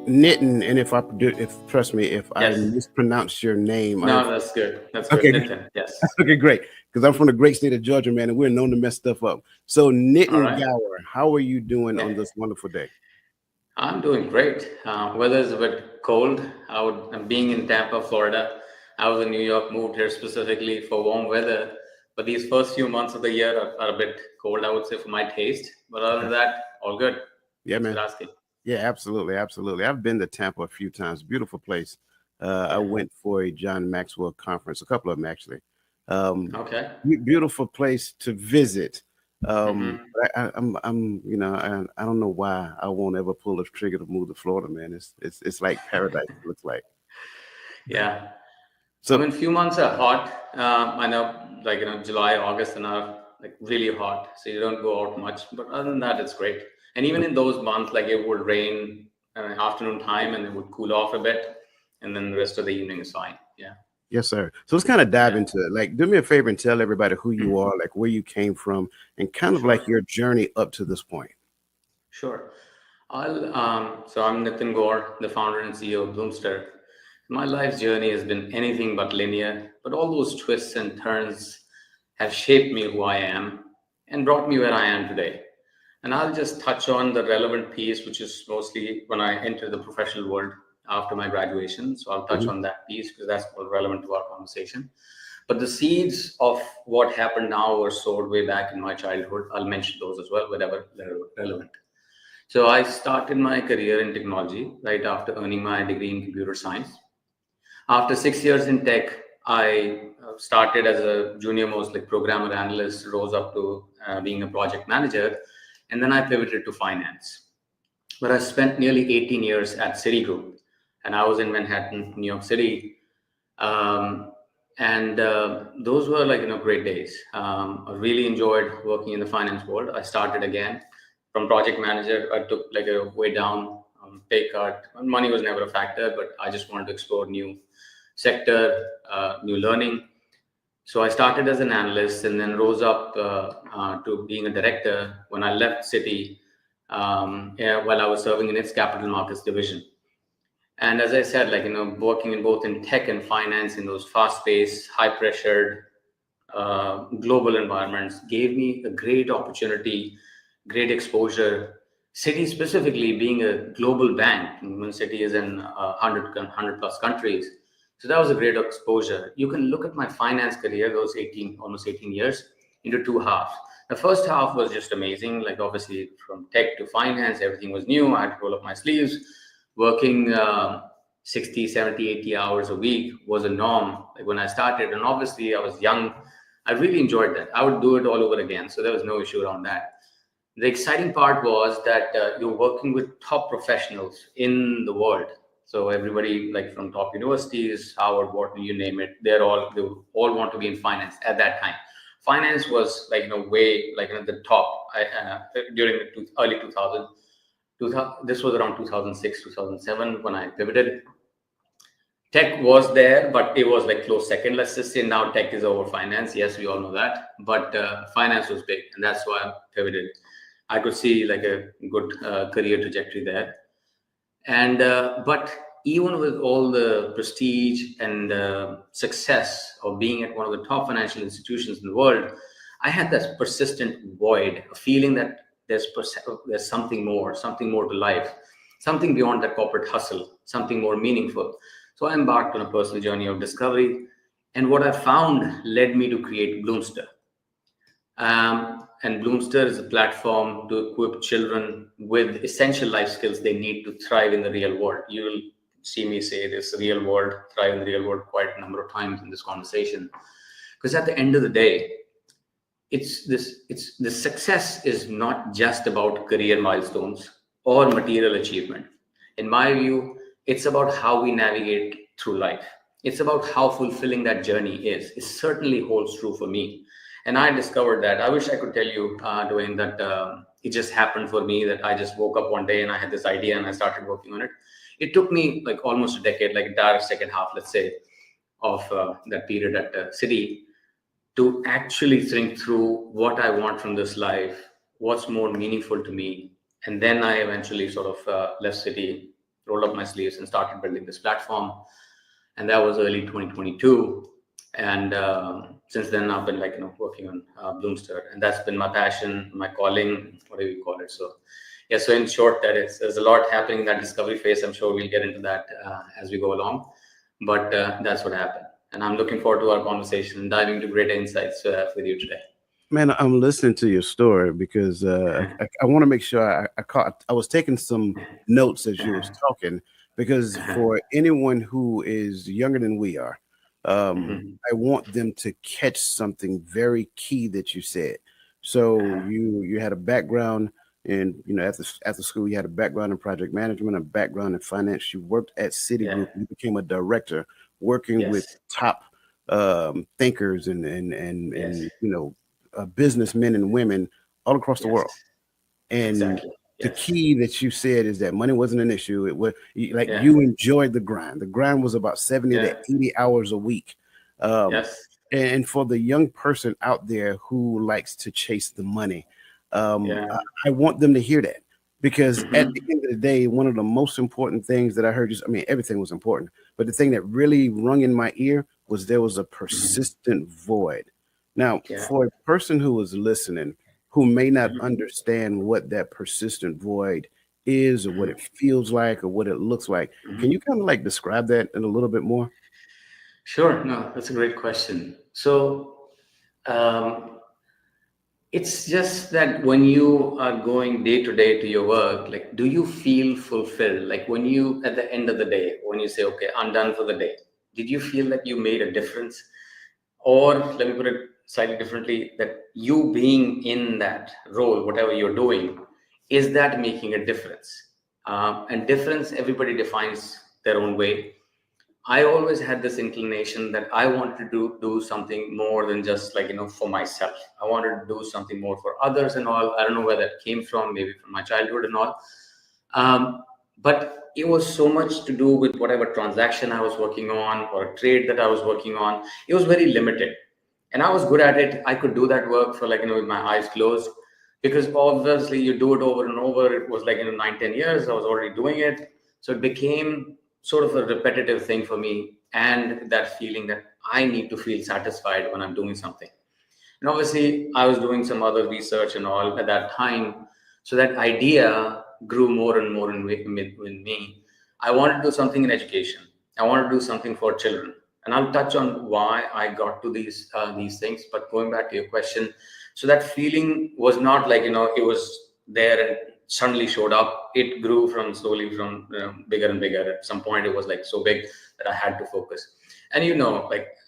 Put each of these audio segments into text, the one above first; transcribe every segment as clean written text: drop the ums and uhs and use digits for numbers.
Nitin, and if trust me, if I Yes. mispronounce your name, No, that's good. That's good. okay, Nitin. Yes. okay, great, because I'm from the great state of Georgia, man, and we're known to mess stuff up. So, All Nitin right. Gower, how are you doing Yeah. on this wonderful day? I'm doing great. Weather is a bit cold. I'm being in Tampa, Florida. I was in New York, moved here specifically for warm weather. But these first few months of the year are a bit cold, I would say, for my taste. But other Okay. than that, all good. Yeah, Thanks for man. asking. Yeah, absolutely, absolutely. I've been to Tampa a few times. Beautiful place. I Yeah. went for a John Maxwell conference, a couple of them actually. Um, Okay. Beautiful place to visit. Mm-hmm. I don't know why I won't ever pull the trigger to move to Florida, man. It's like paradise. It looks like. Yeah. I So mean, few months are hot. I know, like July, August, and are like really hot, so you don't go out much. But other than that, it's great. And even in those months, like it would rain afternoon time, and it would cool off a bit, and then the rest of the evening is fine. Yeah, yes, sir. So let's kind of dive yeah, into it. Like, do me a favor and tell everybody who you are, like where you came from, and kind of like sure, your journey up to this point. sure. So I'm Nitin Gaur, the founder and CEO of Bloomster. My life's journey has been anything but linear, but all those twists and turns have shaped me who I am and brought me where I am today. And I'll just touch on the relevant piece, which is mostly when I entered the professional world after my graduation. So I'll touch Mhm. on that piece because that's more relevant to our conversation. But the seeds of what happened now were sowed way back in my childhood. I'll mention those as well, wherever they're relevant. So I started my career in technology right after earning my degree in computer science. After 6 years in tech, I started as a junior most like programmer analyst, rose up to being a project manager, and then I pivoted to finance, where I spent nearly 18 years at Citigroup, and I was in Manhattan, New York City. Um, and those were like great days. I really enjoyed working in the finance world. I started again from project manager. I took like a way down pay cut. Money was never a factor, but I just wanted to explore new sector, new learning. So I started as an analyst and then rose up to being a director when I left Citi, yeah, while I was serving in its capital markets division. And as I said, working in both in tech and finance in those fast-paced, high-pressured global environments gave me a great opportunity, great exposure. Citi specifically being a global bank, when Citi is in 100 plus countries. So that was a great exposure. You can look at my finance career, those 18, almost 18 years, into two halves. The first half was just amazing. Like obviously from tech to finance, everything was new. I had to roll up my sleeves. Working 60, 70, 80 hours a week was a norm like when I started. And obviously I was young. I really enjoyed that. I would do it all over again. So there was no issue around that. The exciting part was that you're working with top professionals in the world. So everybody, like from top universities, Harvard, Wharton, you name it, they all want to be in finance at that time. Finance was way the top during the early 2000s. This was around 2006, 2007 when I pivoted. Tech was there, but it was like close second. Let's just say now tech is over finance. Yes, we all know that, but finance was big, and that's why I pivoted. I could see like a good career trajectory there. And but even with all the prestige and success of being at one of the top financial institutions in the world, I had this persistent void, a feeling that there's something more to life, something beyond that corporate hustle, something more meaningful. So I embarked on a personal journey of discovery, and what I found led me to create Bloomster. And Bloomster is a platform to equip children with essential life skills they need to thrive in the real world. You will see me say this real world, thrive in the real world quite a number of times in this conversation. Because at the end of the day, it's the success is not just about career milestones or material achievement. In my view, it's about how we navigate through life. It's about how fulfilling that journey is. It certainly holds true for me, and I discovered that. I wish I could tell you, Dwayne, that it just happened for me, that I just woke up one day and I had this idea and I started working on it. It took me like almost a decade, like entire second half, let's say, of that period at City to actually think through what I want from this life, what's more meaningful to me. And then I eventually sort of left City rolled up my sleeves and started building this platform. And that was early 2022. And since then, I've been working on Bloomster, and that's been my passion, my calling, whatever you call it. So yeah, so in short, there's a lot happening in that discovery phase. I'm sure we'll get into that as we go along, but that's what happened. And I'm looking forward to our conversation, diving into great insights with you today. Man, I'm listening to your story because I want to make sure I was taking some notes as you was talking, because for anyone who is younger than we are, Mhm. I want them to catch something very key that you said. So you had a background in, after school, you had a background in project management, a background in finance. You worked at Yeah. Citigroup. You became a director working with Yes. top thinkers Yes. and businessmen and women all across the world. Yes. And Exactly. the Yes. key that you said is that money wasn't an issue. It was like Yeah. you enjoyed the grind. The grind was about 70 to Yeah. 80 hours a week. Um, Yes. and for the young person out there who likes to chase the money, Yeah. I want them to hear that, because at the Hmm. end of the day, one of the most important things that I heard, I mean, everything was important, but the thing that really rung in my ear was there was a persistent void. Now, Yeah. for a person who is listening, who may not Mhm. understand what that persistent void is, or what Mhm. it feels like, or what it looks like, can Mhm. you kind of like describe that in a little bit more? Sure. No, that's a great question. So, um, it's just that when you are going day to day to your work, like, do you feel fulfilled? Like, when you, at the end of the day, when you say, okay, I'm done for the day, did you feel that you made a difference? Or let me put it slightly differently, that you being in that role, whatever you're doing, is that making a difference? And difference, everybody defines their own way. I always had this inclination that I wanted to do something more than just for myself. I wanted to do something more for others and all. I don't know where that came from, maybe from my childhood and all. But it was so much to do with whatever transaction I was working on or a trade that I was working on. It was very limited, and I was good at it. I could do that work for with my eyes closed, because obviously you do it over and over. It was 9, 10 years. I was already doing it, so it became sort of a repetitive thing for me, and that feeling that I need to feel satisfied when I'm doing something. And obviously, I was doing some other research and all at that time. So that idea grew more and more in me. I wanted to do something in education. I wanted to do something for children. And I'll touch on why I got to these things. But going back to your question, so that feeling was not it was there and suddenly showed up. It grew from slowly from bigger and bigger. At some point, it was so big that I had to focus. And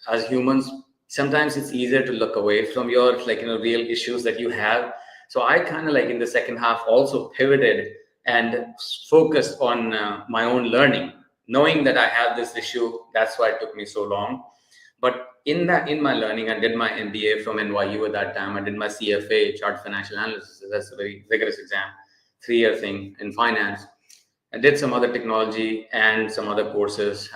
as humans, sometimes it's easier to look away from your real issues that you have. So I kind of in the second half also pivoted and focused on my own learning, knowing that I have this issue. That's why it took me so long. But in my learning, I did my MBA from NYU at that time. I did my CFA, Chartered Financial Analysis. That's a very rigorous exam, 3-year thing in finance. I did some other technology and some other courses.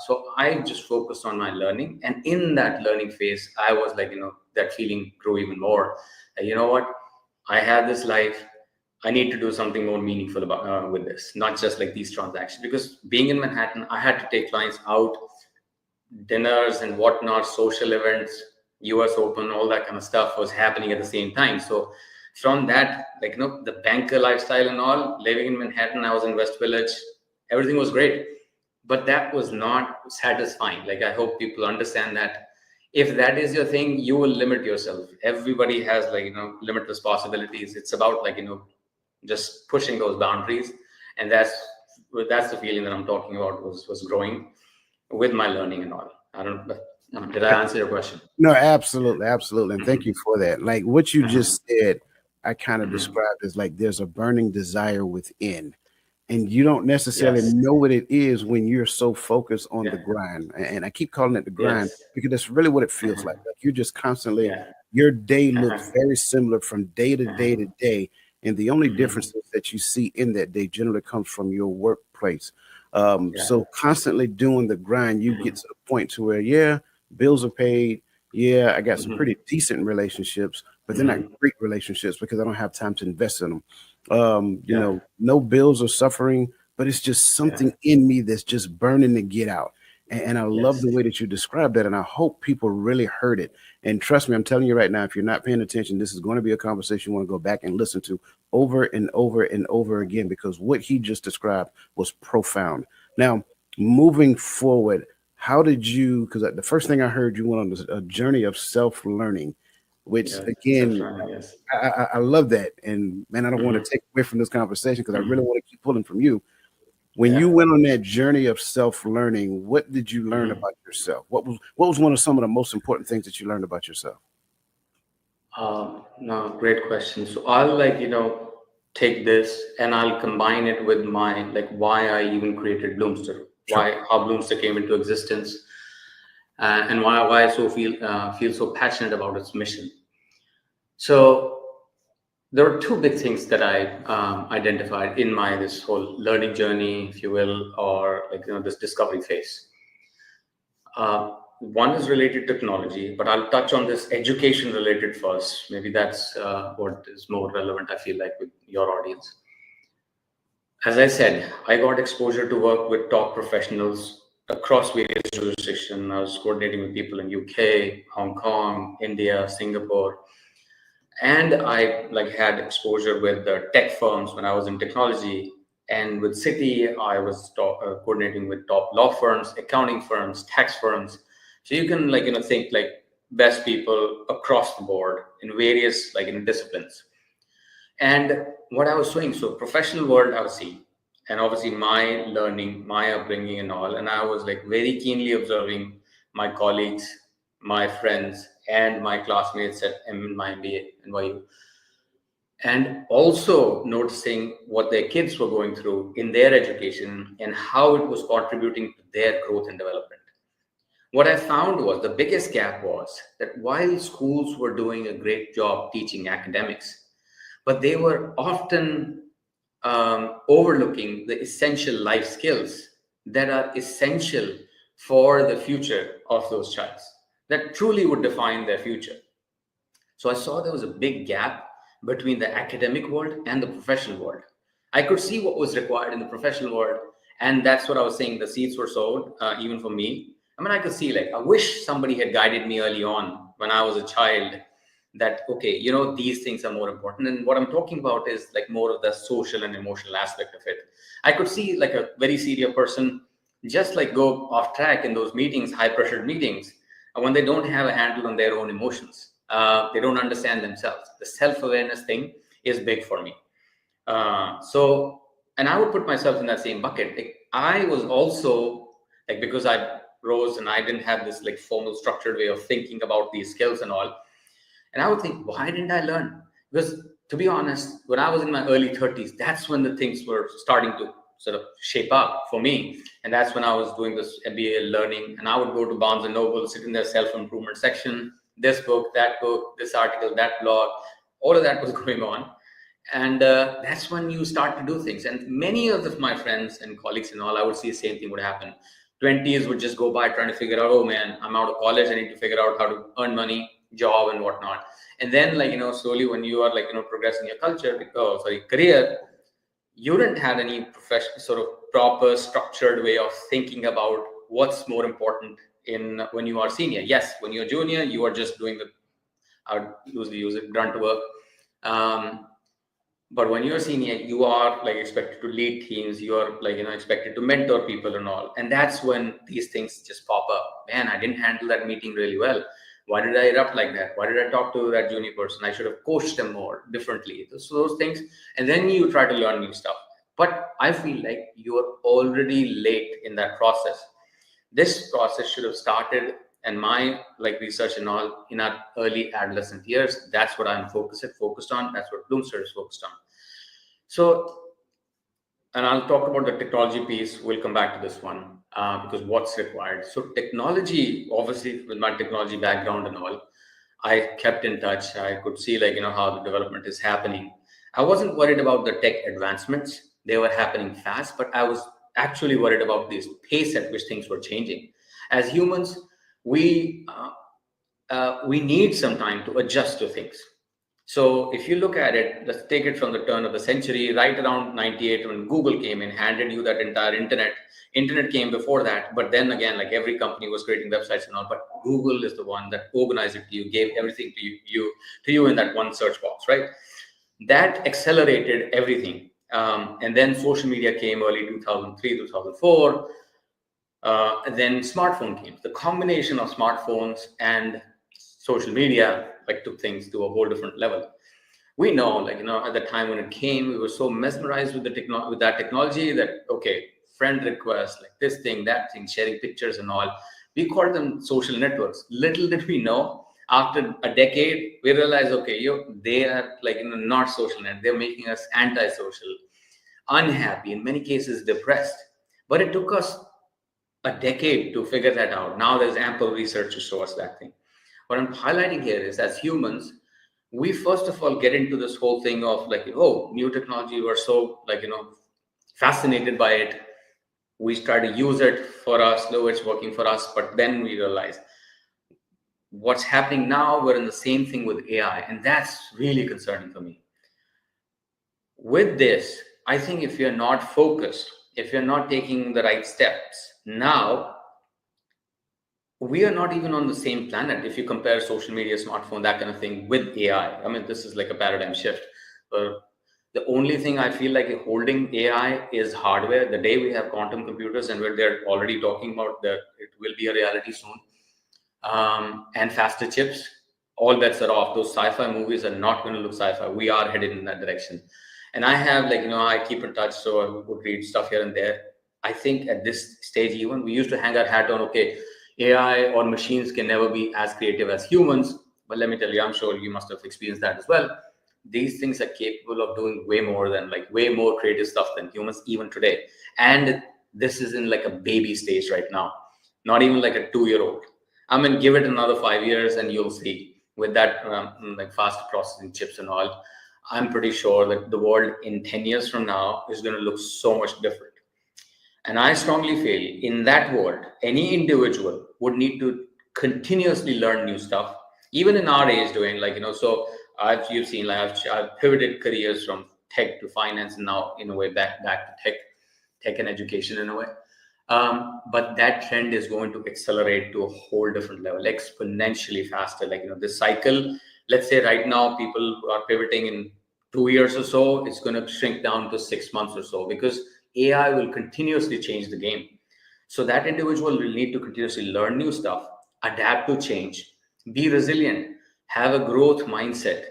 So I just focused on my learning. And in that learning phase, I was that feeling grew even more. You know what? I have this life. I need to do something more meaningful about with this, not just these transactions. Because being in Manhattan, I had to take clients out, dinners and whatnot, social events, US Open, all that kind of stuff was happening at the same time. So from that, the banker lifestyle and all, living in Manhattan, I was in West Village, everything was great. But that was not satisfying. I hope people understand that. If that is your thing, you will limit yourself. Everybody has limitless possibilities. It's about just pushing those boundaries. And that's the feeling that I'm talking about was growing with my learning and all. I don't, but did I answer your question? No, absolutely, absolutely. And thank you for that. Like what you Uh-huh. just said, I kind of Mhm. described as like there's a burning desire within, and you don't necessarily Yes. know what it is when you're so focused on the Yeah. grind. And I keep calling it the grind Yes. because that's really what it feels Uh-huh. like. Like you're just constantly, Yeah. your day Uh-huh. looks very similar from day to day to Uh-huh. day. And the only Mhm. differences that you see in that day generally comes from your workplace. Yeah. So constantly doing the grind, you get Mhm. to the point to where, yeah, bills are paid. Yeah, I got some Mhm. pretty decent relationships, but they're not Mhm. great relationships because I don't have time to invest in them. Yeah. No bills are suffering, but it's just Yeah. something in me that's just burning to get out. And I love Yes. the way that you described that. And I hope people really heard it. And trust me, I'm telling you right now, if you're not paying attention, this is going to be a conversation you want to go back and listen to over and over and over again, because what he just described was profound. Now, moving forward, how did you, because the first thing I heard, you went on a journey of self learning, which Yeah. again, Self-learning. Yes. I love that. And man, I don't want Hmm. to take away from this conversation because I really Hmm. want to keep pulling from you. When you Yeah. went on that journey of self-learning, what did you learn Hmm. about yourself? What was one of some of the most important things that you learned about yourself? No, great question. So I'll take this and I'll combine it with my why I even created Bloomster, Sure. how Bloomster came into existence, and why I feel so passionate about its mission. So there are two big things that I identified in my this whole learning journey, if you will, or this discovery phase. One is related to technology, but I'll touch on this education related first. Maybe that's what is more relevant, I feel like, with your audience. As I said, I got exposure to work with top professionals across various jurisdictions. I was coordinating with people in UK, Hong Kong, India, Singapore, and I had exposure with the tech firms when I was in technology. And with City, I was coordinating with top law firms, accounting firms, tax firms. So you can think best people across the board in various in disciplines. And what I was doing, so professional world I was seeing, and obviously my learning, my upbringing, and all, and I was very keenly observing my colleagues, my friends, and my classmates at my MBA NYU, and also noticing what their kids were going through in their education and how it was contributing to their growth and development. What I found was the biggest gap was that while schools were doing a great job teaching academics, but they were often overlooking the essential life skills that are essential for the future of those childs, that truly would define their future. So I saw there was a big gap between the academic world and the professional world. I could see what was required in the professional world, and that's what I was saying. The seeds were sowed, even for me. I mean, I could see I wish somebody had guided me early on when I was a child. That okay, these things are more important. And what I'm talking about is more of the social and emotional aspect of it. I could see a very senior person just go off track in those meetings, high pressured meetings, when they don't have a handle on their own emotions. They don't understand themselves. The self-awareness thing is big for me. So, and I would put myself in that same bucket. I was also because I rose and I didn't have this formal structured way of thinking about these skills and all. And I would think, why didn't I learn? Because to be honest, when I was in my early 30s, that's when the things were starting to sort of shape up for me. And that's when I was doing this MBA learning. And I would go to Barnes and Noble, sit in their self-improvement section, this book, this article, that blog, all of that was going on. And that's when you start to do things. And many of my friends and colleagues and all, I would see the same thing would happen. 20s would just go by trying to figure out, oh man, I'm out of college, I need to figure out how to earn money, job and whatnot. And then slowly when you are progressing your career, you didn't have any professional sort of proper structured way of thinking about what's more important in when you are senior. Yes, when you're junior, you are just doing the, I would usually use it, grunt work. um, but when you're senior, you are expected to lead teams, you are expected to mentor people and all. And that's when these things just pop up. Man, I didn't handle that meeting really well. Why did I erupt like that? Why did I talk to that junior person? I should have coached them more differently. So those things. And then you try to learn new stuff. But I feel like you're already late in that process. This process should have started, and my research and all, in our early adolescent years. That's what I'm focused on. That's what Bloomster is focused on. So, and I'll talk about the technology piece. We'll come back to this one because what's required. So, technology, obviously, with my technology background and all, I kept in touch. I could see how the development is happening. I wasn't worried about the tech advancements; they were happening fast. But I was actually worried about this pace at which things were changing. As humans, we need some time to adjust to things. So if you look at it, let's take it from the turn of the century, right around 98 when Google came in, handed you that entire internet. Internet came before that, but then again, like every company was creating websites and all, but Google is the one that organized it to you, gave everything to you in that one search box, right? That accelerated everything. And then social media came early 2003, 2004. And then smartphone came. The combination of smartphones and social media like took things to a whole different level. We know, like, at the time when it came, we were so mesmerized with with that technology that, okay, friend requests, like this thing, that thing, sharing pictures and all. We called them social networks. Little did we know, after a decade, we realized, okay, they are like, not social net. They're making us antisocial, unhappy, in many cases depressed. But it took us a decade to figure that out. Now there's ample research to show us that thing. What I'm highlighting here is, as humans, we first of all get into this whole thing of like, oh, new technology, we're so like, fascinated by it. We try to use it for us, though it's working for us, but then we realize what's happening now, we're in the same thing with AI, and that's really concerning for me. With this, I think if you're not focused, if you're not taking the right steps now, we are not even on the same planet. If you compare social media, smartphone, that kind of thing with AI, I mean, this is like a paradigm shift. The only thing I feel like holding AI is hardware. The day we have quantum computers, and they're already talking about that it will be a reality soon, and faster chips, all bets are off. Those sci-fi movies are not going to look sci-fi. We are headed in that direction. And I have, like, I keep in touch, so I would read stuff here and there. I think at this stage, even we used to hang our hat on, okay, AI or machines can never be as creative as humans. But let me tell you, I'm sure you must have experienced that as well. These things are capable of doing way more than, like, way more creative stuff than humans even today. And this is in like a baby stage right now, not even like a 2-year-old. I mean, give it another 5 years and you'll see with that like fast processing chips and all. I'm pretty sure that the world in 10 years from now is going to look so much different. And I strongly feel in that world, any individual would need to continuously learn new stuff, even in our age doing, like, so you've seen, like, I've pivoted careers from tech to finance, and now in a way back to tech and education in a way. But that trend is going to accelerate to a whole different level, exponentially faster. Like, this cycle, let's say right now people are pivoting in 2 years or so, it's going to shrink down to 6 months or so, because AI will continuously change the game. So that individual will need to continuously learn new stuff, adapt to change, be resilient, have a growth mindset,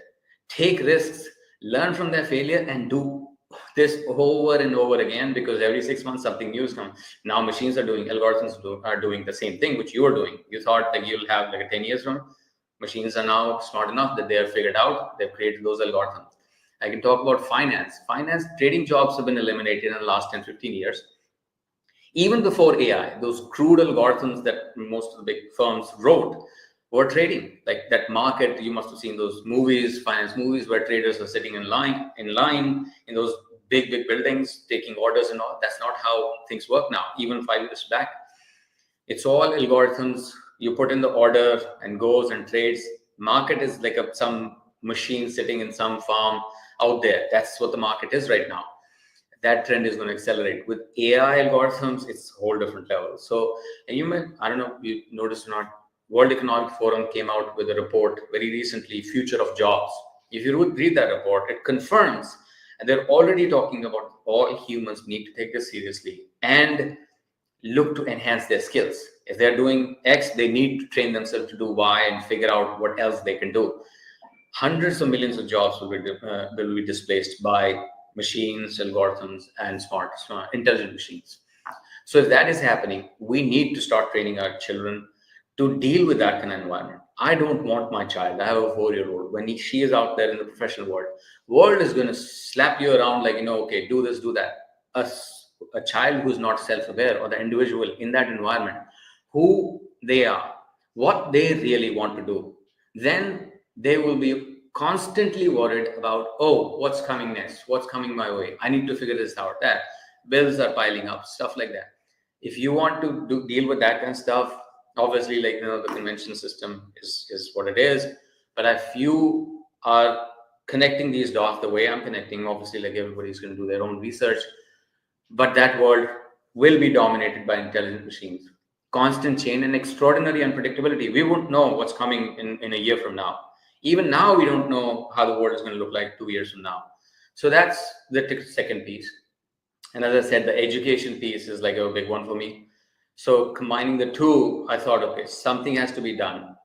take risks, learn from their failure, and do this over and over again, because every 6 months something new is coming. Now machines are doing, algorithms are doing the same thing which you are doing. You thought that you'll have like 10 years from, machines are now smart enough that they have figured out, they've created those algorithms. I can talk about finance. Trading jobs have been eliminated in the last 10, 15 years. Even before AI, those crude algorithms that most of the big firms wrote were trading. Like that market, you must have seen those movies, finance movies, where traders are sitting in line in those big buildings, taking orders and all. That's not how things work now, even 5 years back. It's all algorithms. You put in the order and goes and trades. Market is like some machine sitting in some farm out there. That's what the market is right now. That trend is going to accelerate. With AI algorithms, it's a whole different level. So, and I don't know, you noticed or not, World Economic Forum came out with a report very recently, Future of Jobs. If you read that report, it confirms, and they're already talking about all humans need to take this seriously and look to enhance their skills. If they're doing X, they need to train themselves to do Y and figure out what else they can do. Hundreds of millions of jobs will be displaced by machines, algorithms, and smart, intelligent machines. So if that is happening, we need to start training our children to deal with that kind of environment. I don't want my child, I have a 4-year-old, when she is out there in the professional world is going to slap you around like, okay, do this, do that. A child who's not self-aware, or the individual in that environment, who they are, what they really want to do, then they will be constantly worried about, oh, what's coming next? What's coming my way? I need to figure this out. That bills are piling up, stuff like that. If you want to deal with that kind of stuff, obviously, like, the convention system is what it is. But if you are connecting these dots the way I'm connecting. Obviously, like everybody's going to do their own research, but that world will be dominated by intelligent machines. Constant change and extraordinary unpredictability. We won't know what's coming in a year from now. Even now, we don't know how the world is going to look like 2 years from now. So that's the second piece. And as I said, the education piece is like a big one for me. So combining the two, I thought, okay, something has to be done.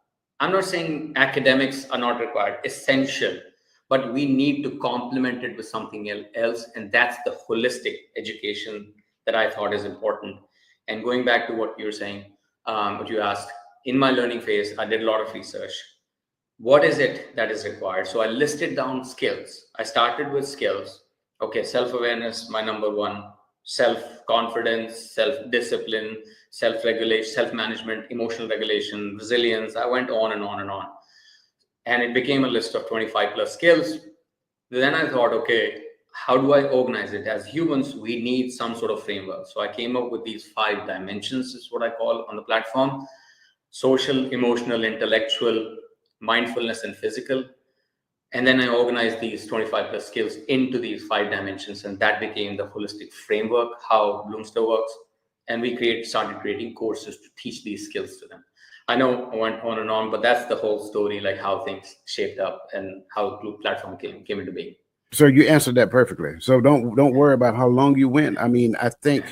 I'm not saying academics are not required, essential, but we need to complement it with something else. And that's the holistic education that I thought is important. And going back to what you're saying, what you asked, in my learning phase, I did a lot of research. What is it that is required? So I listed down skills. I started with skills. Okay, self-awareness, my number one, self-confidence, self-discipline, self-regulation, self-management, emotional regulation, resilience. I went on and on and on. And it became a list of 25 plus skills. Then I thought, okay, how do I organize it? As humans, we need some sort of framework. So I came up with these 5 dimensions, is what I call on the platform: social, emotional, intellectual, mindfulness, and physical. And then I organized these 25 plus skills into these 5 dimensions, and that became the holistic framework, how Bloomster works. And we started creating courses to teach these skills to them. I know I went on and on, but that's the whole story, like how things shaped up and how the platform came into being. So you answered that perfectly. So don't worry about how long you went. I mean, I think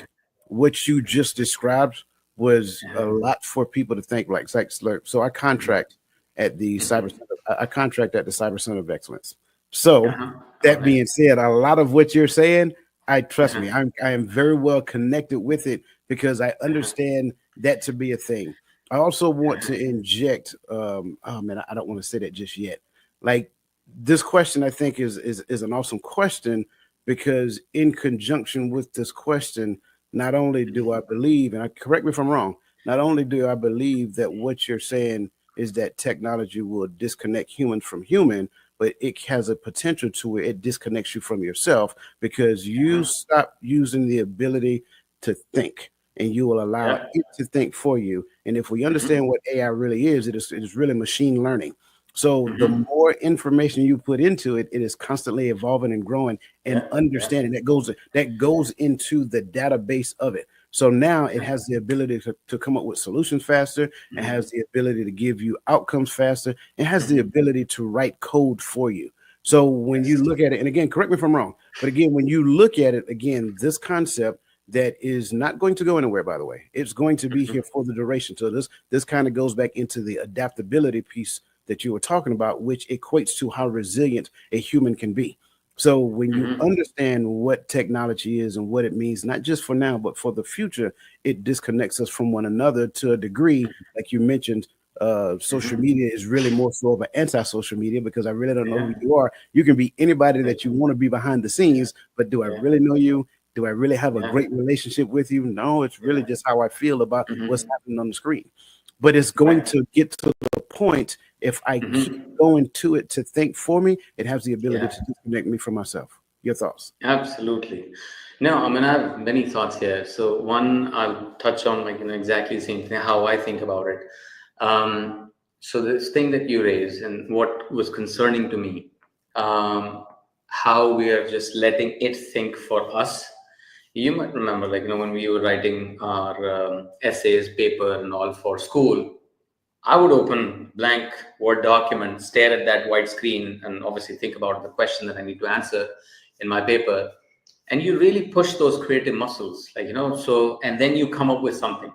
what you just described was a lot for people to think like. So I contract at the cyber center. I contract at the Cyber Center of Excellence. So Oh, that nice. being said, a lot of what you're saying, I trust Uh-huh. me, I am very well connected with it because I understand that to be a thing. I also want to inject. Oh man, I don't want to say that just yet. Like this question, I think is an awesome question because in conjunction with this question, not only do I believe, and I correct me if I'm wrong, not only do I believe that what you're saying is that technology will disconnect human from human, but it has a potential to where it disconnects you from yourself because you stop using the ability to think and you will allow Yeah. it to think for you. And if we Mm-hmm. understand what AI really is, it is really machine learning. So the Mm-hmm. more information you put into it, it is constantly evolving and growing and Yeah. Yeah. understanding that goes into the database of it. So now it has the ability to come up with solutions faster. It Mm-hmm. has the ability to give you outcomes faster. It has the Mm-hmm. ability to write code for you. So when you Yes. look at it, and again, correct me if I'm wrong, but again, when you look at it, again, this concept that is not going to go anywhere, by the way, it's going to be here for the duration. So this kind of goes back into the adaptability piece that you were talking about, which equates to how resilient a human can be. So when you Mm-hmm. understand what technology is and what it means, not just for now, but for the future, it disconnects us from one another to a degree, like you mentioned. Social Mm-hmm. media is really more so of an anti-social media because I really don't know who Yeah. you are. You can be anybody Right. that you want to be behind the scenes, but do I Yeah. really know you? Do I really have a Yeah. great relationship with you? No, it's really Yeah. just how I feel about what's Mm-hmm. happening on the screen. But it's going Right. to get to the point if I keep Mm-hmm. going to it to think for me, it has the ability Yeah. to disconnect me from myself. Your thoughts? Absolutely. No, I mean, I have many thoughts here. So one, I'll touch on like, exactly the same thing, how I think about it. So this thing that you raised and what was concerning to me, how we are just letting it think for us. You might remember, like, when we were writing our essays, paper and all for school, I would open blank Word document, stare at that white screen, and obviously think about the question that I need to answer in my paper. And you really push those creative muscles, so, and then you come up with something.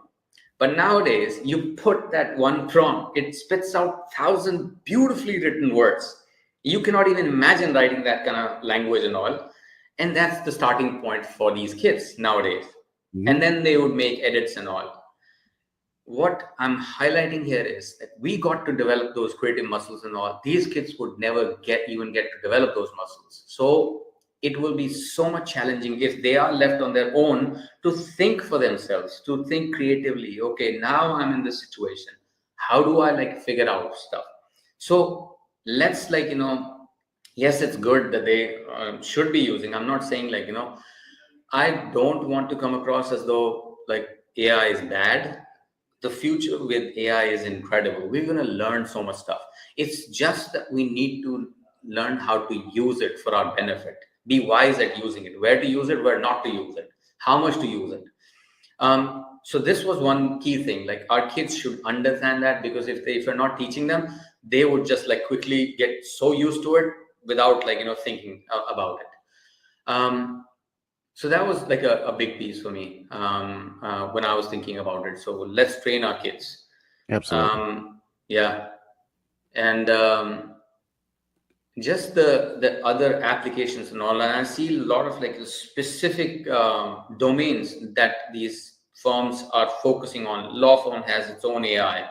But nowadays, you put that one prompt, it spits out 1,000 beautifully written words. You cannot even imagine writing that kind of language and all. And that's the starting point for these kids nowadays. Mhm. And then they would make edits and all. What I'm highlighting here is that we got to develop those creative muscles and all. These kids would never even get to develop those muscles. So it will be so much challenging if they are left on their own to think for themselves, to think creatively. Okay, now I'm in this situation. How do I figure out stuff? So let's yes, it's good that they should be using. I'm not saying I don't want to come across as though AI is bad. The future with AI is incredible. We're going to learn so much stuff. It's just that we need to learn how to use it for our benefit, be wise at using it, where to use it, where not to use it, how much to use it. So this was one key thing, like our kids should understand that, because if you're not teaching them, they would just like quickly get so used to it without like thinking about it. So that was like a big piece for me when I was thinking about it. So let's train our kids. Absolutely. Yeah. And just the other applications and all, and I see a lot of like specific domains that these firms are focusing on. Law firm has its own AI,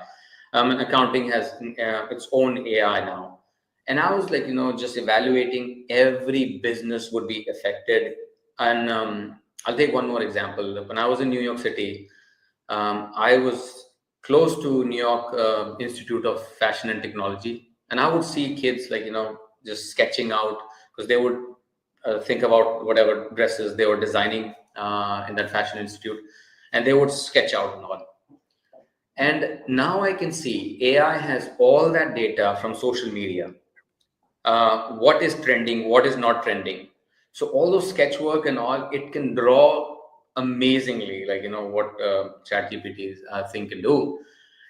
and accounting has its own AI now. And I was like, just evaluating every business would be affected. And I'll take one more example. When I was in New York City, I was close to New York Institute of Fashion and Technology, and I would see kids like just sketching out, because they would think about whatever dresses they were designing in that fashion institute, and they would sketch out and all. And now I can see AI has all that data from social media, what is trending, what is not trending. So all those sketch work and all, it can draw amazingly, like what ChatGPT thing can do.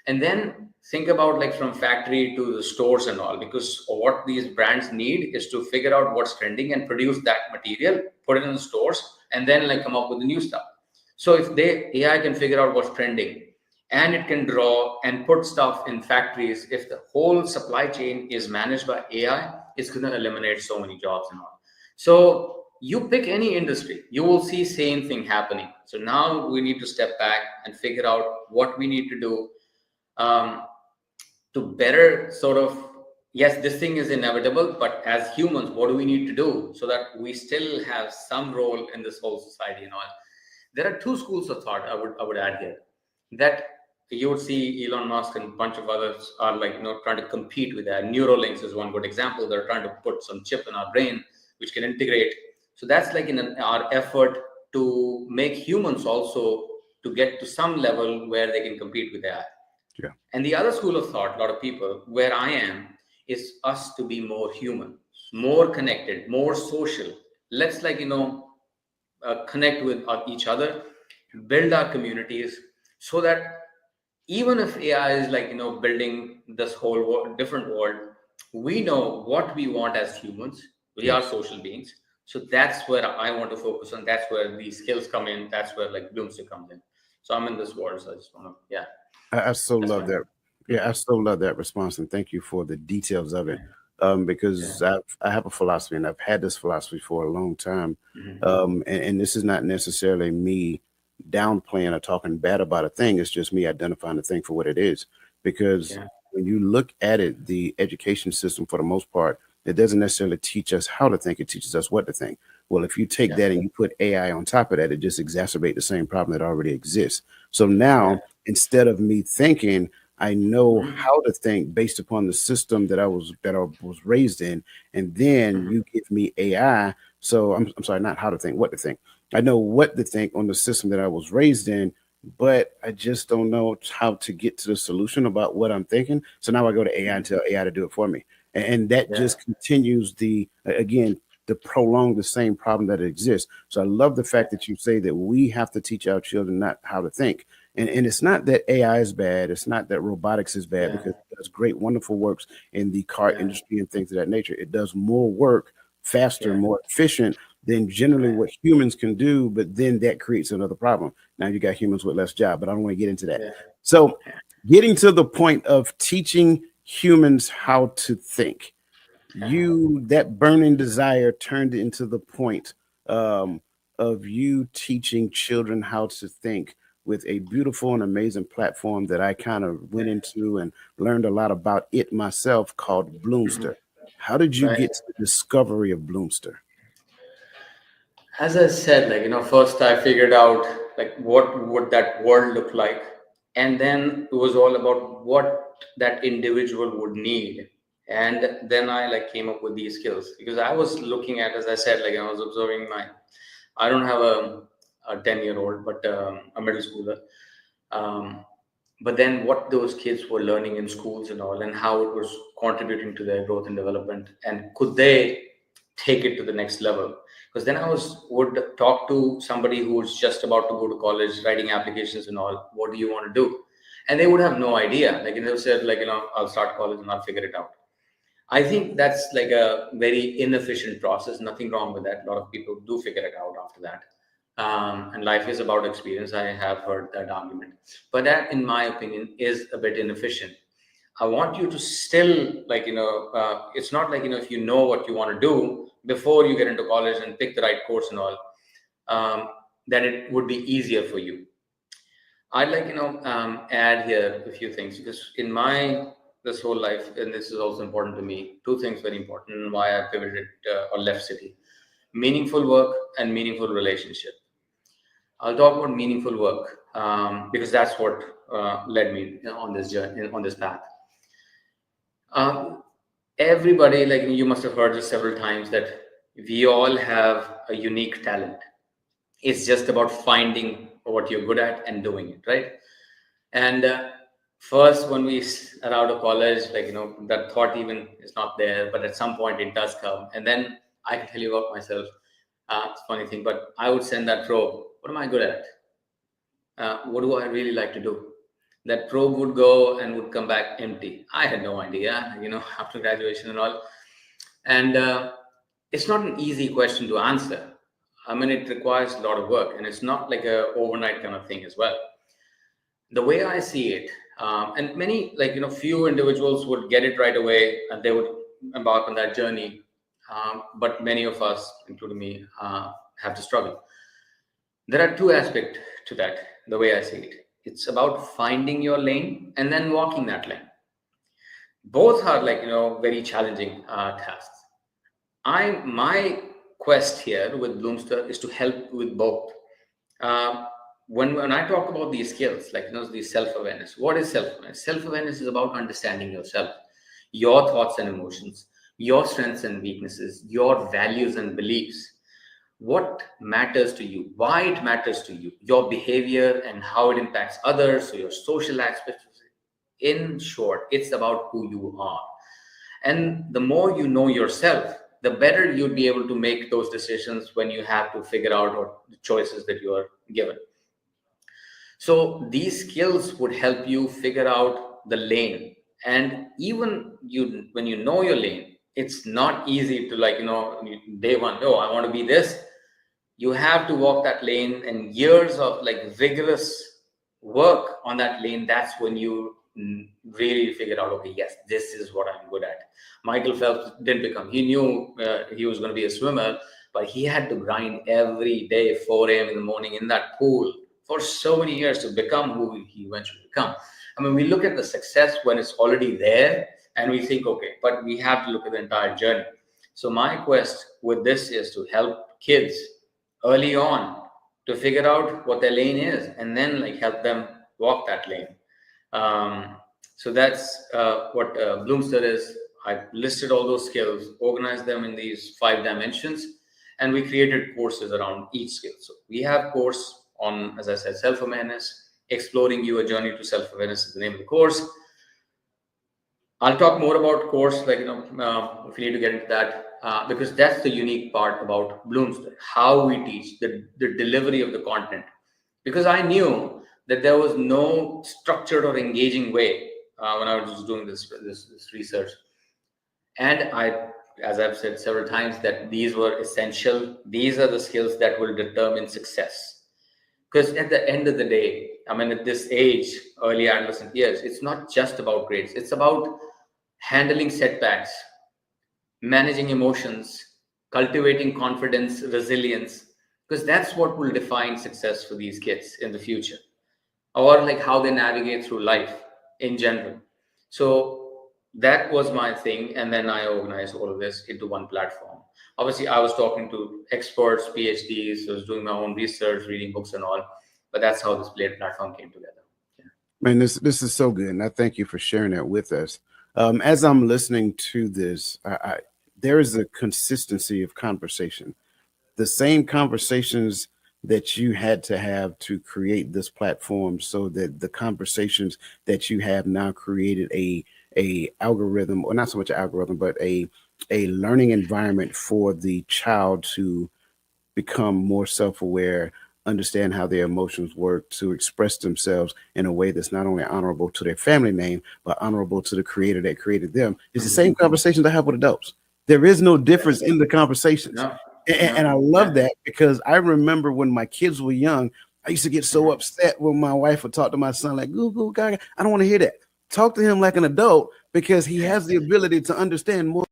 And then think about like from factory to the stores and all, because what these brands need is to figure out what's trending and produce that material, put it in the stores, and then like come up with the new stuff. So if AI can figure out what's trending, and it can draw and put stuff in factories, if the whole supply chain is managed by AI, it's going to eliminate so many jobs and all. So you pick any industry, you will see same thing happening. So now we need to step back and figure out what we need to do um, to better sort of, yes, this thing is inevitable, but as humans, what do we need to do so that we still have some role in this whole society and all? There are two schools of thought I would add here, that you would see Elon Musk and a bunch of others are like trying to compete with that. Neuralinks is one good example. They're trying to put some chip in our brain which can integrate. So that's like in our effort to make humans also to get to some level where they can compete with AI. Yeah. And the other school of thought, a lot of people, where I am, is us to be more human, more connected, more social. Let's like connect with each other, build our communities, so that even if AI is like building this whole different world, we know what we want as humans. We are Yes. social beings, so that's where I want to focus on. That's where these skills come in. That's where like Bloomster comes in. So I'm in this world, so I just want to, yeah, I so that's love fine. that. Yeah, I so love that response, and thank you for the details of Yeah, it. Because I have a philosophy, and I've had this philosophy for a long time. yeah. And this is not necessarily me downplaying or talking bad about a thing. It's just me identifying the thing for what it is. Because Yeah, when you look at it, the education system, for the most part, it doesn't necessarily teach us how to think. It teaches us what to think. Well, if you take yeah, that and you put AI on top of that, it just exacerbates the same problem that already exists. So yeah. now, instead of me thinking, I know Mhm, how to think based upon the system that I was raised in, and then mhm. you give me AI. So I'm sorry, not how to think, what to think. I know what to think on the system that I was raised in, but I just don't know how to get to the solution about what I'm thinking. So now I go to AI and tell AI to do it for me, and that Yeah, just continues the again to prolong the same problem that exists. So I love the yeah, fact that you say that we have to teach our children not how to think. And it's not that AI is bad. It's not that robotics is bad, yeah, because it does great, wonderful works in the car yeah, industry and things of that nature. It does more work faster, yeah, more efficient than generally right, what humans can do. But then that creates another problem. Now you got humans with less job, but I don't want to get into that. yeah, So getting to the point of teaching humans how to think, yeah, you that burning desire turned into the point um, of you teaching children how to think with a beautiful and amazing platform that I kind of went into and learned a lot about it myself, called mhm, Bloomster. How did you right. get to the discovery of Bloomster? As I said, like, first I figured out like what would that world look like. And then it was all about what that individual would need. And then I like came up with these skills, because I was looking at, as I said, like I was observing I don't have a 10-year-old, but a middle schooler. Um, but then what those kids were learning in schools and all, and how it was contributing to their growth and development, and could they take it to the next level. Because then would talk to somebody who's just about to go to college, writing applications and all, what do you want to do? And they would have no idea. Like, they said, like, I'll start college and I'll figure it out. I think that's like a very inefficient process. Nothing wrong with that. A lot of people do figure it out after that. And life is about experience. I have heard that argument, but that, in my opinion, is a bit inefficient. I want you to still, like, it's not like, if you know what you want to do before you get into college and pick the right course and all, that it would be easier for you. I'd like, add here a few things, because in my this whole life, and this is also important to me, two things very important, and why I pivoted or left city: meaningful work and meaningful relationship. I'll talk about meaningful work, because that's what led me on this journey, on this path. Everybody, like, you must have heard this several times, that we all have a unique talent. It's just about finding what you're good at and doing it, right? And first, when we are out of college, like, that thought even is not there, but at some point it does come. And then I can tell you about myself. It's a funny thing, but I would send that probe. What am I good at? What do I really like to do? That probe would go and would come back empty. I had no idea, after graduation and all. And it's not an easy question to answer. I mean, it requires a lot of work, and it's not like a overnight kind of thing as well. The way I see it, and many, like, few individuals would get it right away and they would embark on that journey. But many of us, including me, have to struggle. There are two aspects to that, the way I see it. It's about finding your lane and then walking that lane. Both are, like, very challenging tasks. My quest here with Bloomster is to help with both. When I talk about these skills, like, the self-awareness, what is self-awareness? Self-awareness is about understanding yourself, your thoughts and emotions, your strengths and weaknesses, your values and beliefs, what matters to you, why it matters to you, your behavior and how it impacts others, so your social aspects. In short, it's about who you are. And the more you know yourself, the better you'd be able to make those decisions when you have to figure out what the choices that you are given. So these skills would help you figure out the lane. And even when you know your lane, it's not easy to, like, day one, oh, I want to be this. You have to walk that lane, and years of, like, vigorous work on that lane. That's when you really figure out, okay, yes, this is what I'm good at. Michael Phelps he knew he was going to be a swimmer, but he had to grind every day, 4 a.m. in the morning in that pool for so many years to become who he eventually become. I mean, we look at the success when it's already there and we think, okay, but we have to look at the entire journey. So my quest with this is to help kids early on to figure out what their lane is, and then, like, help them walk that lane. So that's what Bloomster is. I listed all those skills, organized them in these 5 dimensions, and we created courses around each skill. So we have course on, as I said, self-awareness. Exploring You, A Journey to Self-Awareness is the name of the course. I'll talk more about course, like, if we need to get into that, because that's the unique part about Bloomster, how we teach, the delivery of the content. Because I knew that there was no structured or engaging way when I was just doing this research. And as I've said several times, that these were essential. These are the skills that will determine success. Because at the end of the day, I mean, at this age, early adolescent years, it's not just about grades. It's about handling setbacks, managing emotions, cultivating confidence, resilience, because that's what will define success for these kids in the future, or, like, how they navigate through life in general. So that was my thing. And then I organized all of this into one platform. Obviously, I was talking to experts, PhDs, I was doing my own research, reading books and all, but that's how this platform came together. Yeah. Man, this is so good, and I thank you for sharing that with us. As I'm listening to this, there is a consistency of conversation. The same conversations that you had to have to create this platform so that the conversations that you have now created a algorithm, or not so much an algorithm, but a learning environment for the child to become more self-aware, understand how their emotions work, to express themselves in a way that's not only honorable to their family name, but honorable to the creator that created them. It's the same conversations I have with adults. There is no difference in the conversations. No, And I no, love yeah. that because I remember when my kids were young, I used to get so Mhm. upset when my wife would talk to my son like, goo, goo, gaga. I don't want to hear that. Talk to him like an adult because he has the Yes. ability to understand more